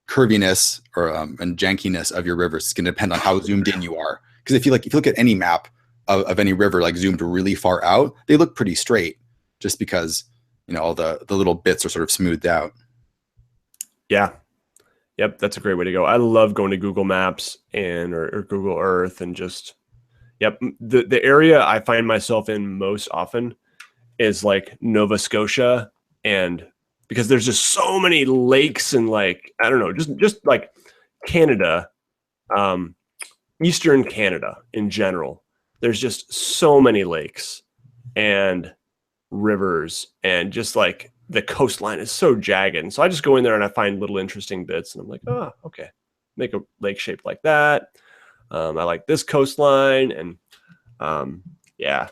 curviness or and jankiness of your rivers is going to depend on how zoomed in you are. Because if you look at any map of any river like zoomed really far out, they look pretty straight, just because all the little bits are sort of smoothed out. Yeah. Yep, that's a great way to go. I love going to Google Maps or Google Earth and just the area I find myself in most often is like Nova Scotia, and because there's just so many lakes and like I don't know, just like Canada, Eastern Canada in general. There's just so many lakes and rivers, and just like the coastline is so jagged. And so I just go in there and I find little interesting bits, and I'm like, oh, okay, make a lake shaped like that. I like this coastline, and yeah,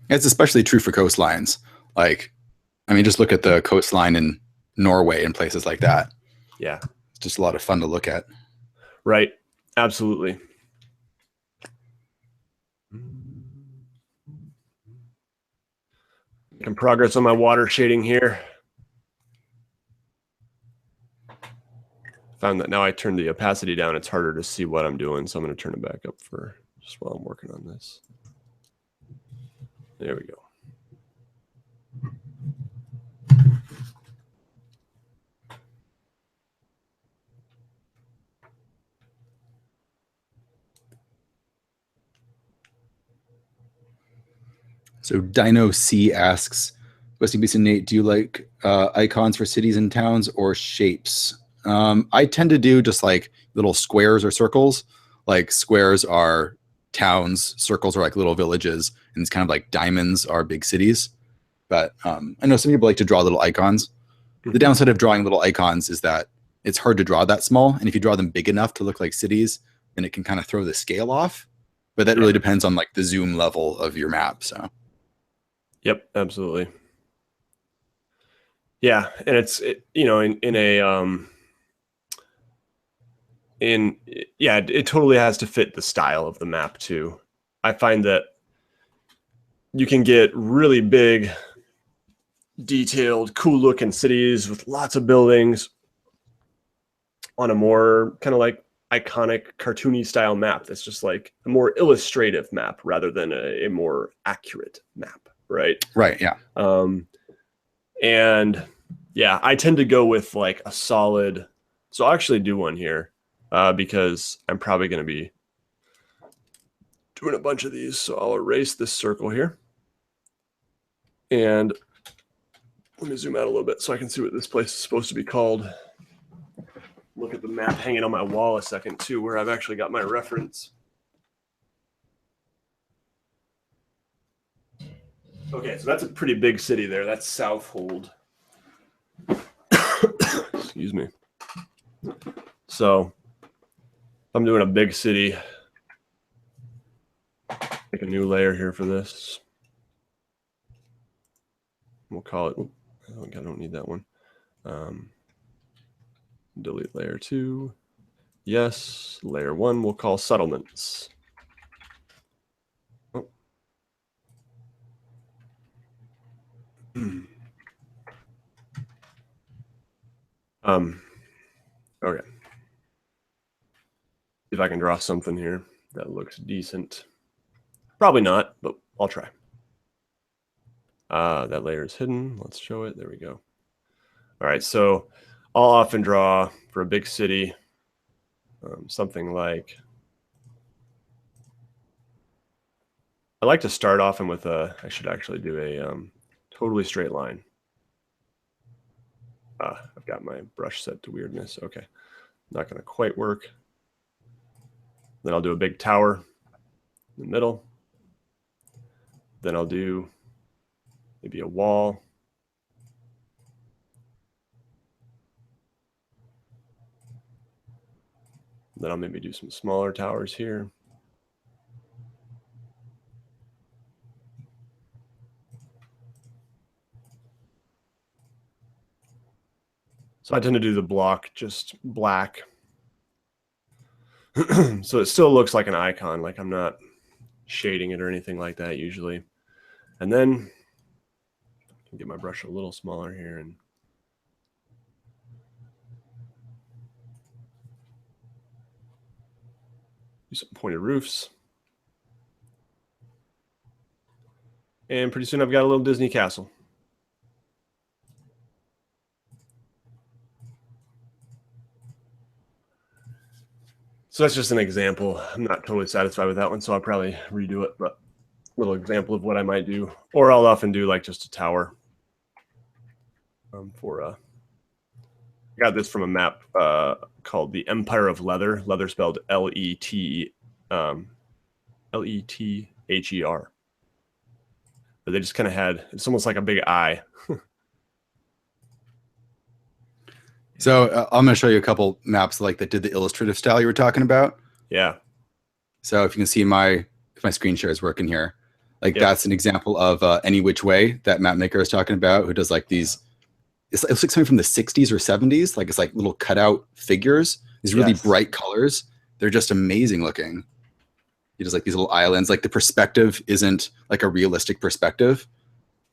It's especially true for coastlines. Like, I mean, just look at the coastline in Norway and places like that. yeah, It's just a lot of fun to look at. right, absolutely. Making progress on my water shading here. Found that now I turn the opacity down, it's harder to see what I'm doing, so I'm going to turn it back up for just while I'm working on this. There we go. So Dino C asks, Westing Beast and Nate, do you like icons for cities and towns or shapes? I tend to do just like little squares or circles. Like squares are towns, circles are like little villages, and it's kind of like diamonds are big cities. But I know some people like to draw little icons. The downside of drawing little icons is that it's hard to draw that small. And if you draw them big enough to look like cities, then it can kind of throw the scale off. But that really depends on like the zoom level of your map. So. Yep, absolutely. Yeah, and it's it totally has to fit the style of the map too. I find that you can get really big, detailed, cool looking cities with lots of buildings on a more kind of like iconic cartoony style map that's just like a more illustrative map rather than a more accurate map, right? Right, yeah. And yeah, I tend to go with like a solid, so I'll actually do one here because I'm probably going to be doing a bunch of these. So I'll erase this circle here. And let me zoom out a little bit so I can see what this place is supposed to be called. Look at the map hanging on my wall a second too, where I've actually got my reference. Okay, so that's a pretty big city there. That's Southold. Excuse me. So I'm doing a big city. Make a new layer here for this. We'll call it, I don't need that one. Delete layer 2. Yes, layer 1 we'll call settlements. Oh. Okay. See if I can draw something here that looks decent. Probably not, but I'll try. That layer is hidden. Let's show it. There we go. All right, so I'll often draw for a big city something like, I like to start often with I should actually do a totally straight line. I've got my brush set to weirdness. Okay, not going to quite work. Then I'll do a big tower in the middle. Then I'll do maybe a wall. Then I'll maybe do some smaller towers here. So I tend to do the block just black. So it still looks like an icon, like I'm not shading it or anything like that usually. And then I can get my brush a little smaller here and do some pointed roofs. And pretty soon I've got a little Disney castle. So that's just an example. I'm not totally satisfied with that one, so I'll probably redo it, but a little example of what I might do. Or I'll often do like just a tower. I got this from a map called the Empire of Leather. Leather spelled Lether. But they just kind of had, it's almost like a big eye. So I'm going to show you a couple maps like that did the illustrative style you were talking about. Yeah. So if you can see if my screen share is working here, like that's an example of Any Which Way that map maker is talking about, who does like these, it's like something from the 60s or 70s. Like it's like little cutout figures, these really bright colors. They're just amazing looking. He does like these little islands, like the perspective isn't like a realistic perspective,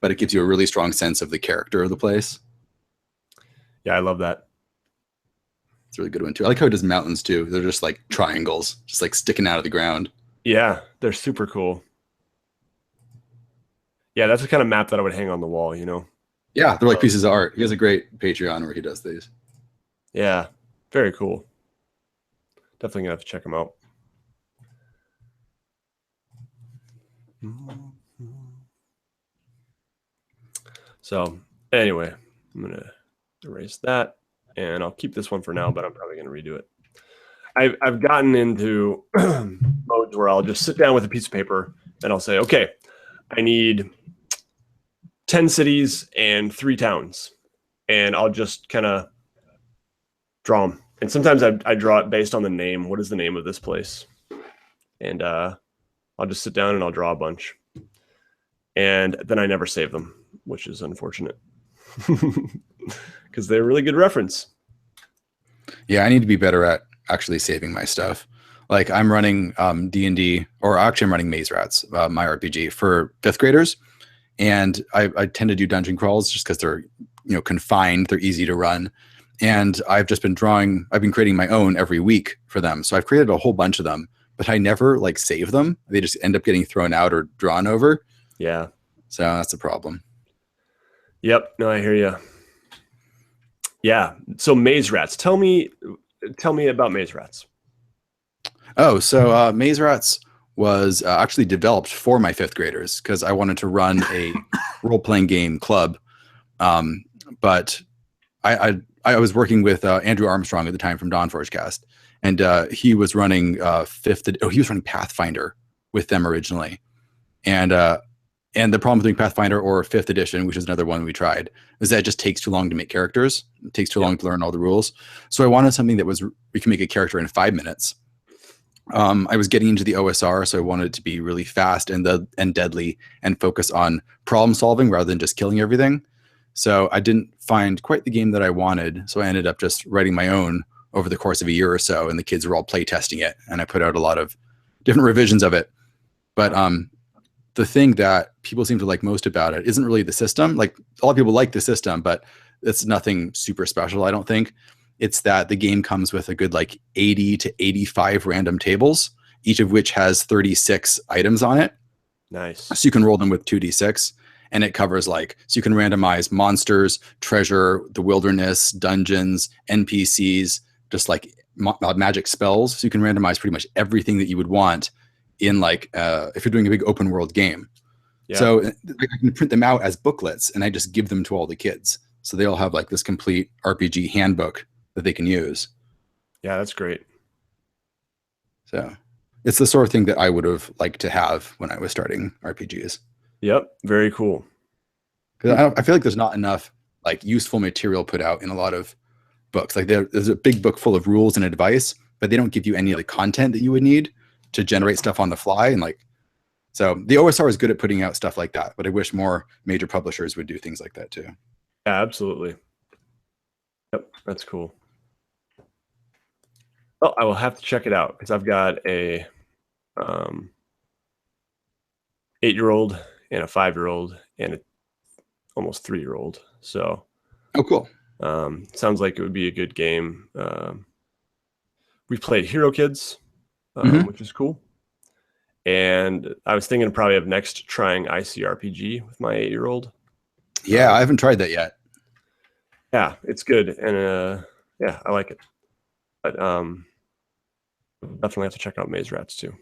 but it gives you a really strong sense of the character of the place. Yeah, I love that. It's a really good one too. I like how it does mountains too. They're just like triangles, just like sticking out of the ground. Yeah, they're super cool. Yeah, that's the kind of map that I would hang on the wall, you know? Yeah, they're like pieces of art. He has a great Patreon where he does these. Yeah, very cool. Definitely gonna have to check him out. So anyway, I'm gonna erase that. And I'll keep this one for now, but I'm probably going to redo it. I've gotten into modes where I'll just sit down with a piece of paper and I'll say, okay, I need 10 cities and 3 towns. And I'll just kind of draw them. And sometimes I draw it based on the name. What is the name of this place? And I'll just sit down and I'll draw a bunch. And then I never save them, which is unfortunate. Because they're a really good reference. Yeah, I need to be better at actually saving my stuff. Like I'm running D&D, or actually I'm running Maze Rats, my RPG for 5th graders. And I tend to do dungeon crawls just because they're, confined, they're easy to run. And I've been creating my own every week for them. So I've created a whole bunch of them, but I never like save them. They just end up getting thrown out or drawn over. Yeah. So that's a problem. Yep. No, I hear you. Yeah. So Maze Rats, tell me about Maze Rats. Oh, so Maze Rats was actually developed for my 5th graders because I wanted to run a role-playing game club. But I was working with Andrew Armstrong at the time from Dawn Forgecast, and he was running he was running Pathfinder with them originally. And the problem with doing Pathfinder or 5th edition, which is another one we tried, is that it just takes too long to make characters. It takes too long to learn all the rules. So I wanted something that we can make a character in 5 minutes. I was getting into the OSR, so I wanted it to be really fast and deadly and focus on problem solving rather than just killing everything. So I didn't find quite the game that I wanted. So I ended up just writing my own over the course of a year or so, and the kids were all play testing it. And I put out a lot of different revisions of it. But the thing that people seem to like most about it isn't really the system. Like a lot of people like the system, but it's nothing super special, I don't think. It's that the game comes with a good like 80 to 85 random tables, each of which has 36 items on it. Nice. So you can roll them with 2d6, and it covers like, so you can randomize monsters, treasure, the wilderness, dungeons, NPCs, just like magic spells. So you can randomize pretty much everything that you would want in like, if you're doing a big open world game. Yeah. So I can print them out as booklets, and I just give them to all the kids. So they all have like this complete RPG handbook that they can use. Yeah, that's great. So it's the sort of thing that I would have liked to have when I was starting RPGs. Yep, very cool. Because I feel like there's not enough like useful material put out in a lot of books. Like there's a big book full of rules and advice, but they don't give you any of the content that you would need to generate stuff on the fly. And like, so the OSR is good at putting out stuff like that, but I wish more major publishers would do things like that too. Yeah, absolutely. Yep, that's cool. Well, I will have to check it out because I've got a 8-year-old and a 5-year-old and a almost 3-year-old. So, oh, cool. Sounds like it would be a good game. We played Hero Kids, which is cool. And I was thinking probably of next trying ICRPG with my 8-year-old. Yeah, I haven't tried that yet. Yeah, it's good, and yeah, I like it. But definitely have to check out Maze Rats too.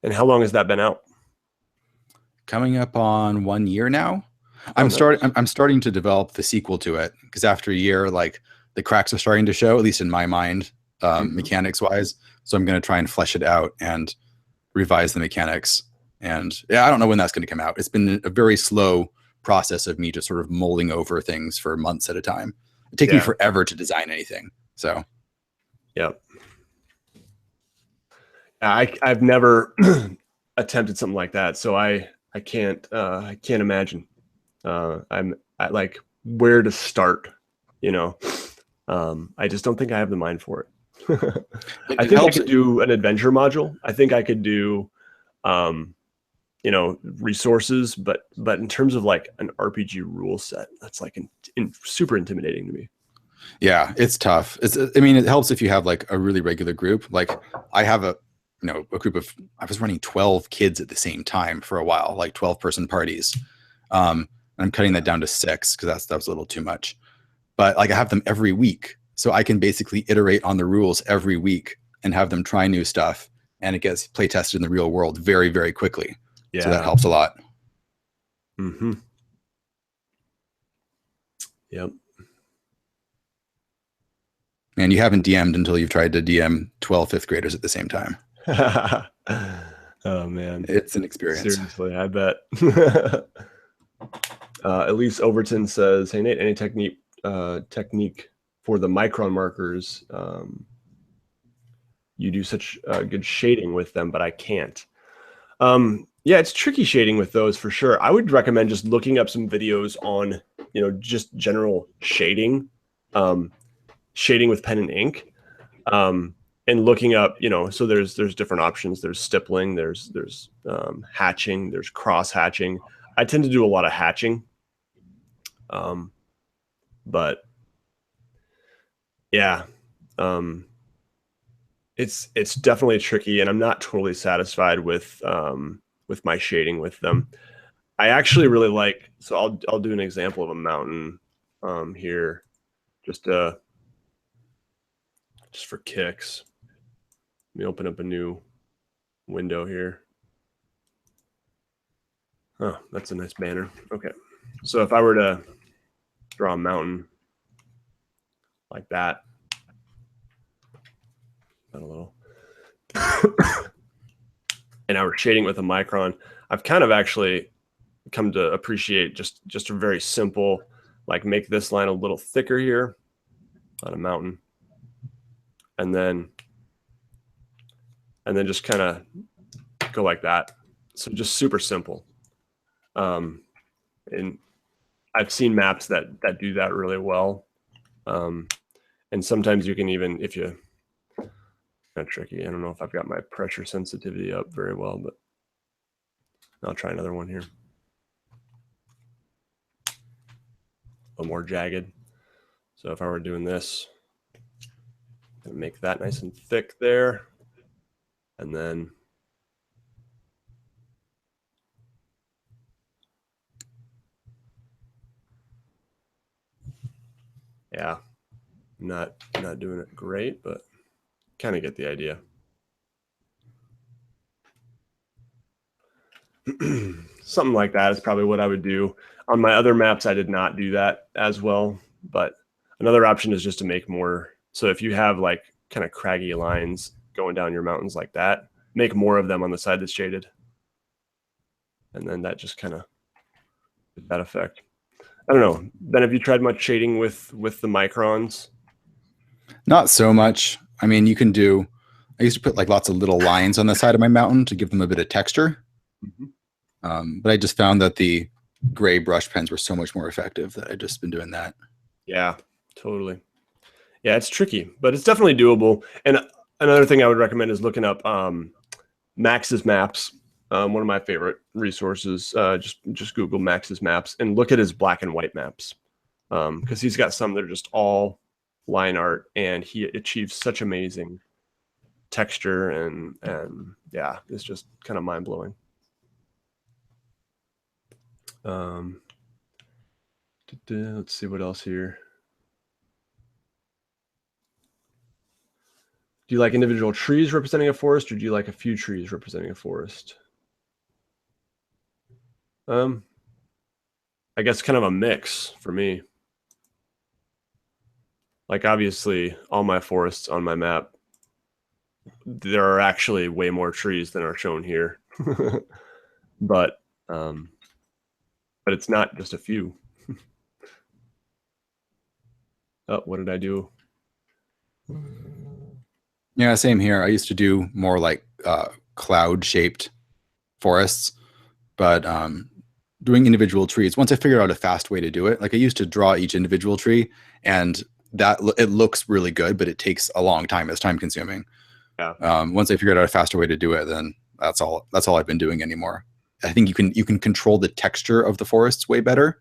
And how long has that been out? Coming up on 1 year now. I'm starting to develop the sequel to it, because after a year, like the cracks are starting to show, at least in my mind, mechanics wise. So I'm going to try and flesh it out and revise the mechanics. And yeah, I don't know when that's going to come out. It's been a very slow process of me just sort of mulling over things for months at a time. It takes me forever to design anything. So, yep. I've never attempted something like that, so I can't imagine. I like where to start. You know, I just don't think I have the mind for it. I think I could do an adventure module. I think I could do, you know, resources, but in terms of like an RPG rule set, that's like super intimidating to me. Yeah, it's tough. I mean, it helps if you have like a really regular group. Like I have a group of, I was running 12 kids at the same time for a while, like 12-person parties. I'm cutting that down to 6 because that was a little too much. But like I have them every week, so I can basically iterate on the rules every week and have them try new stuff, and it gets play tested in the real world very, very quickly. Yeah. So that helps a lot. Mm-hmm. Yep. And you haven't DM'd until you've tried to DM 12 fifth graders at the same time. Oh man, it's an experience. Seriously, I bet. Elise Overton says, "Hey Nate, any technique for the micron markers? You do such good shading with them, but I can't." Yeah, it's tricky shading with those for sure. I would recommend just looking up some videos on, you know, just general shading, shading with pen and ink. And looking up, you know, so there's different options. There's stippling, there's hatching, there's cross hatching. I tend to do a lot of hatching, but yeah, it's definitely tricky, and I'm not totally satisfied with my shading with them. I actually really like. So I'll do an example of a mountain here, just for kicks. Let me open up a new window here. Oh, that's a nice banner. Okay. So if I were to draw a mountain like that, not a little, and I were shading with a micron, I've kind of actually come to appreciate just a very simple, like make this line a little thicker here on a mountain, and then just kind of go like that. So just super simple. And I've seen maps that do that really well. And sometimes you can even, if you, kind of tricky. I don't know if I've got my pressure sensitivity up very well, but I'll try another one here. A little more jagged. So if I were doing this, Make that nice and thick there. And then yeah, not doing it great, but kind of get the idea. Something like that is probably what I would do. On my other maps, I did not do that as well, but another option is just to make more. So if you have like kind of craggy lines going down your mountains like that, make more of them on the side that's shaded. And then that just kind of gives that effect. I don't know. Ben, have you tried much shading with the microns? Not so much. I mean, you can do, I used to put like lots of little lines on the side of my mountain to give them a bit of texture. But I just found that the gray brush pens were so much more effective that I've just been doing that. Yeah, totally. Yeah, it's tricky, but it's definitely doable. And another thing I would recommend is looking up Max's maps. One of my favorite resources. Just Google Max's maps and look at his black and white maps, because he's got some that are just all line art, and he achieves such amazing texture and yeah, it's just kind of mind blowing. Let's see what else here. Do you like individual trees representing a forest, or do you like a few trees representing a forest? I guess kind of a mix for me. Like obviously all my forests on my map, there are actually way more trees than are shown here. but it's not just a few. Oh, what did I do? Yeah, same here. I used to do more like cloud-shaped forests, but doing individual trees, once I figured out a fast way to do it, like I used to draw each individual tree, and that it looks really good, but it takes a long time. It's time consuming. Yeah. Once I figured out a faster way to do it, then that's all I've been doing anymore. I think you can control the texture of the forests way better.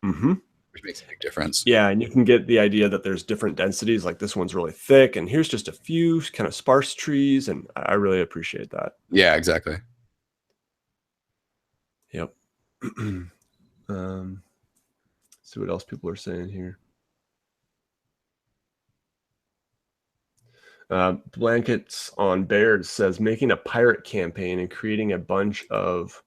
Which makes a big difference. Yeah, and you can get the idea that there's different densities, like this one's really thick, and here's just a few kind of sparse trees, and I really appreciate that. Yeah, exactly. Yep. See what else people are saying here. Blankets on Bears says making a pirate campaign and creating a bunch of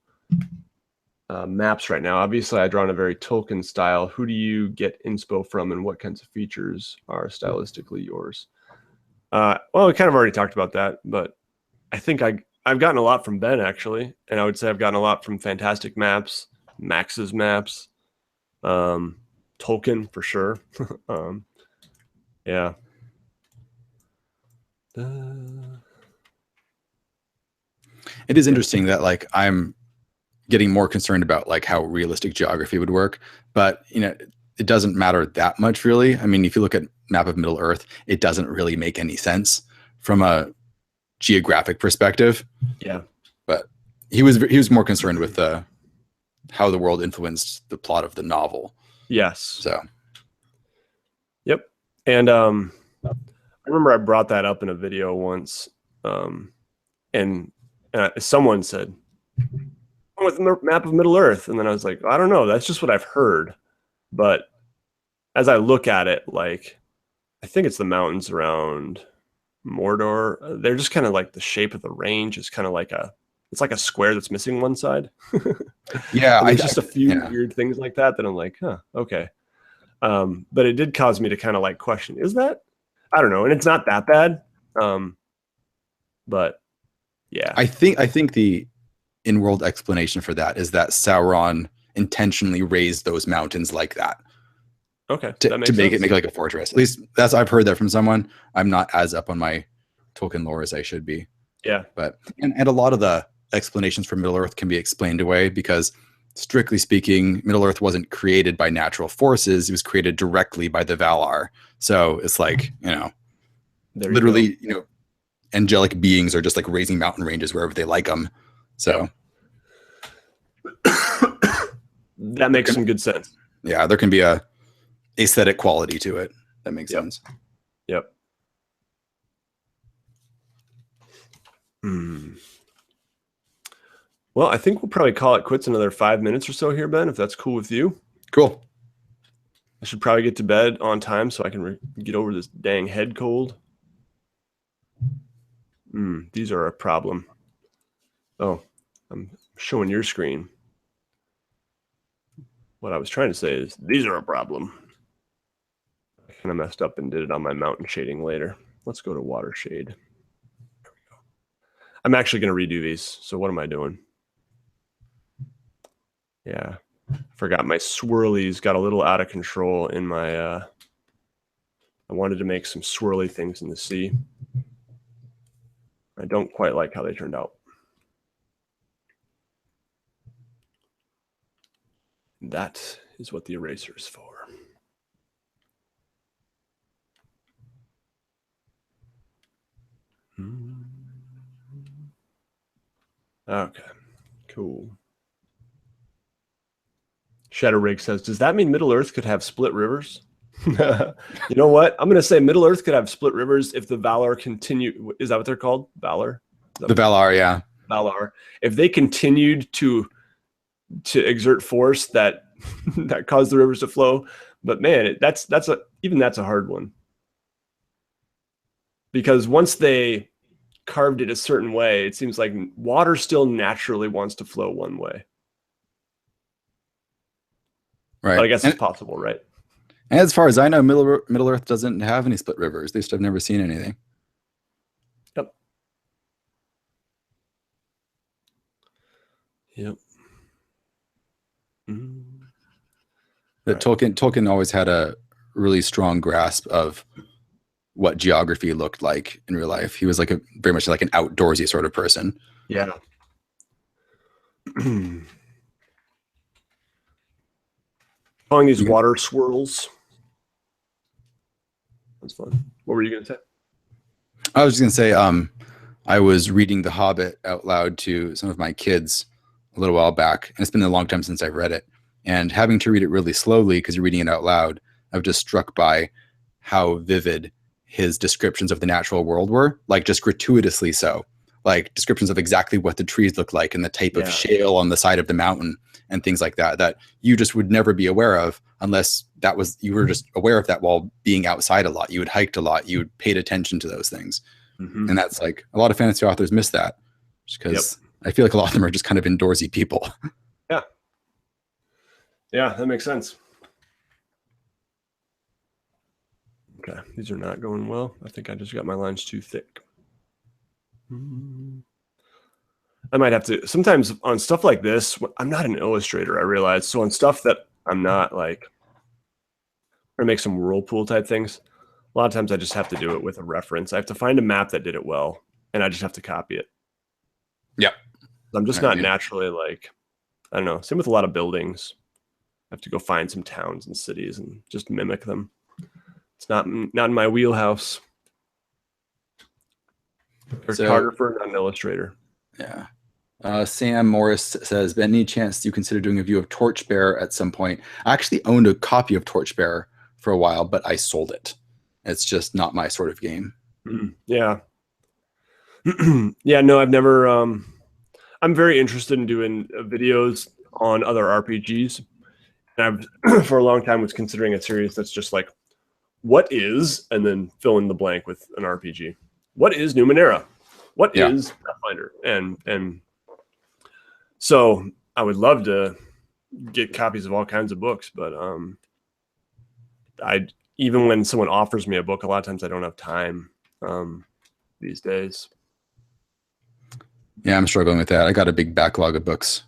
maps right now. Obviously, I draw in a very Tolkien style. Who do you get inspo from, and what kinds of features are stylistically yours? Well, we kind of already talked about that, but I think I've gotten a lot from Ben, actually, and I would say I've gotten a lot from Fantastic Maps, Max's maps, Tolkien for sure. Yeah. It is interesting that like I'm getting more concerned about like how realistic geography would work, but you know, it doesn't matter that much really. I mean, if you look at map of Middle Earth, it doesn't really make any sense from a geographic perspective. Yeah. But he was more concerned with how the world influenced the plot of the novel. Yes. So. Yep. And I remember I brought that up in a video once, and someone said, with the map of Middle Earth, and then I was like, I don't know, that's just what I've heard. But as I look at it, like I think it's the mountains around Mordor. They're just kind of like the shape of the range is kind of like it's like a square that's missing one side. Yeah, there's just a few weird things like that I'm like, huh, okay. But it did cause me to kind of like question, is that? I don't know, and it's not that bad. But yeah, I think the in-world explanation for that is that Sauron intentionally raised those mountains like that. Okay, to make it like a fortress. At least that's I've heard that from someone. I'm not as up on my Tolkien lore as I should be. Yeah, but and a lot of the explanations for Middle Earth can be explained away because, strictly speaking, Middle Earth wasn't created by natural forces. It was created directly by the Valar. So it's like, you know, literally, you know, angelic beings are just like raising mountain ranges wherever they like them. So that makes some good sense. Yeah, there can be a aesthetic quality to it. That makes sense. Yep. Hmm. Well, I think we'll probably call it quits another 5 minutes or so here, Ben, if that's cool with you. Cool. I should probably get to bed on time so I can get over this dang head cold. These are a problem. Oh, I'm showing your screen. What I was trying to say is these are a problem. I kind of messed up and did it on my mountain shading later. Let's go to water shade. There we go. I'm actually going to redo these. So what am I doing? Yeah, forgot my swirlies got a little out of control in my, I wanted to make some swirly things in the sea. I don't quite like how they turned out. That is what the eraser is for. Okay, cool. Shadow Rig says, does that mean Middle Earth could have split rivers? You know what? I'm going to say Middle Earth could have split rivers if the Valar continue. Is that what they're called? Valar? The Valar, yeah. Valar. If they continued to exert force that that caused the rivers to flow. But man, that's a hard one. Because once they carved it a certain way, it seems like water still naturally wants to flow one way. Right. But I guess it's possible, right? And as far as I know, Middle Earth doesn't have any split rivers. At least I've never seen anything. Yep. Yep. But Tolkien always had a really strong grasp of what geography looked like in real life. He was like very much like an outdoorsy sort of person. Yeah. Calling these water swirls. That's fun. What were you going to say? I was just going to say, I was reading The Hobbit out loud to some of my kids a little while back, and it's been a long time since I've read it. And having to read it really slowly because you're reading it out loud, I was just struck by how vivid his descriptions of the natural world were, like just gratuitously so. Like descriptions of exactly what the trees look like and the type of shale on the side of the mountain and things like that, that you just would never be aware of unless you were just aware of that while being outside a lot. You had hiked a lot. You had paid attention to those things. And that's like a lot of fantasy authors miss that because I feel like a lot of them are just kind of indoorsy people. Yeah. Yeah, that makes sense. Okay, these are not going well. I think I just got my lines too thick. I might have to, sometimes on stuff like this, I'm not an illustrator, I realize. So on stuff that I'm not like, or make some whirlpool type things, a lot of times I just have to do it with a reference. I have to find a map that did it well, and I just have to copy it. Yeah. I'm just not naturally like, I don't know, same with a lot of buildings. I have to go find some towns and cities and just mimic them. It's not in my wheelhouse. Cartographer, not an illustrator. Yeah. Sam Morris says, any chance you consider doing a view of Torchbearer at some point? I actually owned a copy of Torchbearer for a while, but I sold it. It's just not my sort of game. Yeah. Yeah, no, I've never, I'm very interested in doing videos on other RPGs. And I've, for a long time, was considering a series that's just like, what is, and then fill in the blank with an RPG. What is Numenera? What is Pathfinder? And so I would love to get copies of all kinds of books, but even when someone offers me a book, a lot of times I don't have time these days. Yeah, I'm struggling with that. I got a big backlog of books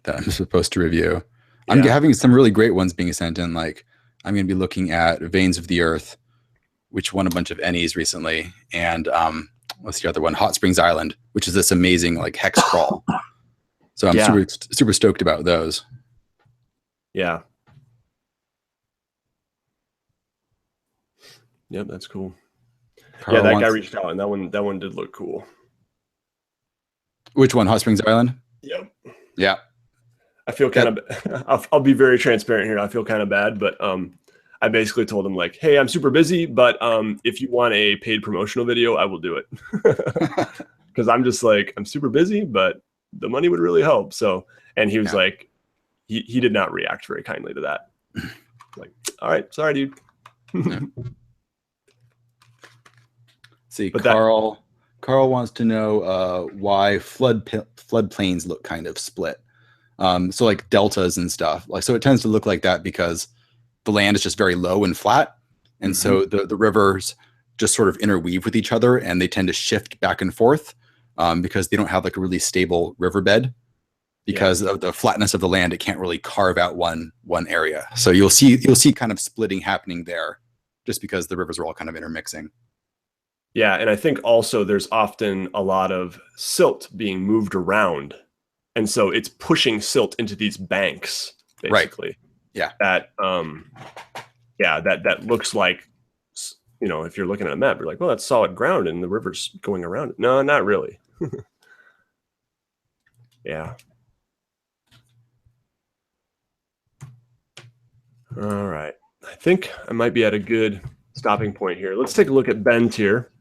that I'm supposed to review. Yeah. I'm having some really great ones being sent in. Like I'm going to be looking at Veins of the Earth, which won a bunch of Ennies recently, and what's the other one? Hot Springs Island, which is this amazing like hex crawl. So I'm super stoked about those. Yeah. Yep, that's cool. Carl that guy reached out, and that one did look cool. Which one? Hot Springs Island? Yep. Yeah. I feel kind of. I'll be very transparent here. I feel kind of bad, but I basically told him like, "Hey, I'm super busy, but if you want a paid promotional video, I will do it." because I'm just like, I'm super busy, but the money would really help. So, and he was like, he did not react very kindly to that. Like, all right, sorry, dude. Yeah. See, But Carl wants to know why floodplains look kind of split. So like deltas and stuff. Like, so it tends to look like that because the land is just very low and flat. And so the rivers just sort of interweave with each other, and they tend to shift back and forth because they don't have like a really stable riverbed. Because of the flatness of the land, it can't really carve out one area. So you'll see kind of splitting happening there, just because the rivers are all kind of intermixing. Yeah, and I think also there's often a lot of silt being moved around, and so it's pushing silt into these banks, basically. Right. Yeah. That that looks like, you know, if you're looking at a map, you're like, well, that's solid ground, and the river's going around it. No, not really. Yeah. All right. I think I might be at a good stopping point here. Let's take a look at Ben's here.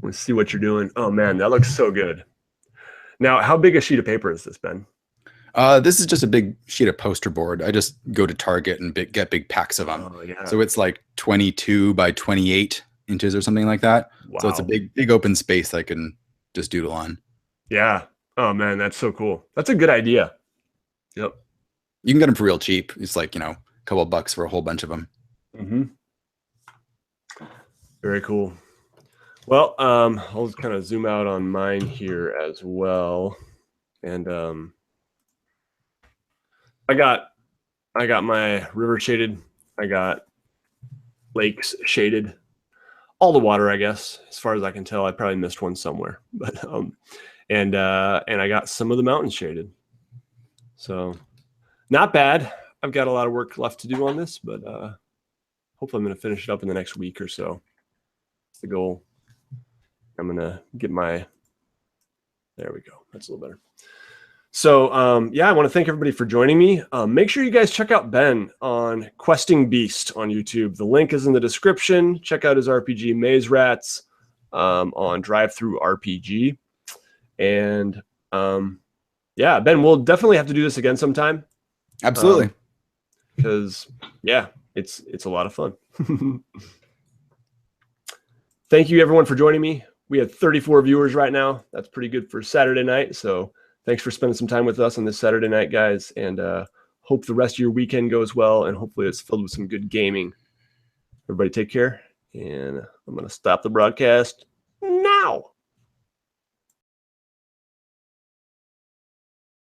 Let's see what you're doing. Oh man, that looks so good. Now, how big a sheet of paper is this, Ben? This is just a big sheet of poster board. I just go to Target and get big packs of them. Oh, yeah. So it's like 22 by 28 inches or something like that. Wow. So it's a big open space I can just doodle on. Yeah. Oh man, that's so cool. That's a good idea. Yep. You can get them for real cheap. It's like, you know, a couple of bucks for a whole bunch of them. Very cool. Well, I'll just kind of zoom out on mine here as well. And I got my river shaded. I got lakes shaded. All the water, I guess, as far as I can tell. I probably missed one somewhere. But and I got some of the mountains shaded. So not bad. I've got a lot of work left to do on this, but hopefully I'm going to finish it up in the next week or so. That's the goal. I'm going to get my, there we go. That's a little better. So yeah, I want to thank everybody for joining me. Make sure you guys check out Ben on Questing Beast on YouTube. The link is in the description. Check out his RPG Maze Rats on Drive-Thru RPG. And yeah, Ben, we'll definitely have to do this again sometime. Absolutely. Because yeah, it's a lot of fun. Thank you everyone for joining me. We have 34 viewers right now. That's pretty good for Saturday night. So thanks for spending some time with us on this Saturday night, guys. And hope the rest of your weekend goes well. And hopefully it's filled with some good gaming. Everybody take care. And I'm going to stop the broadcast now.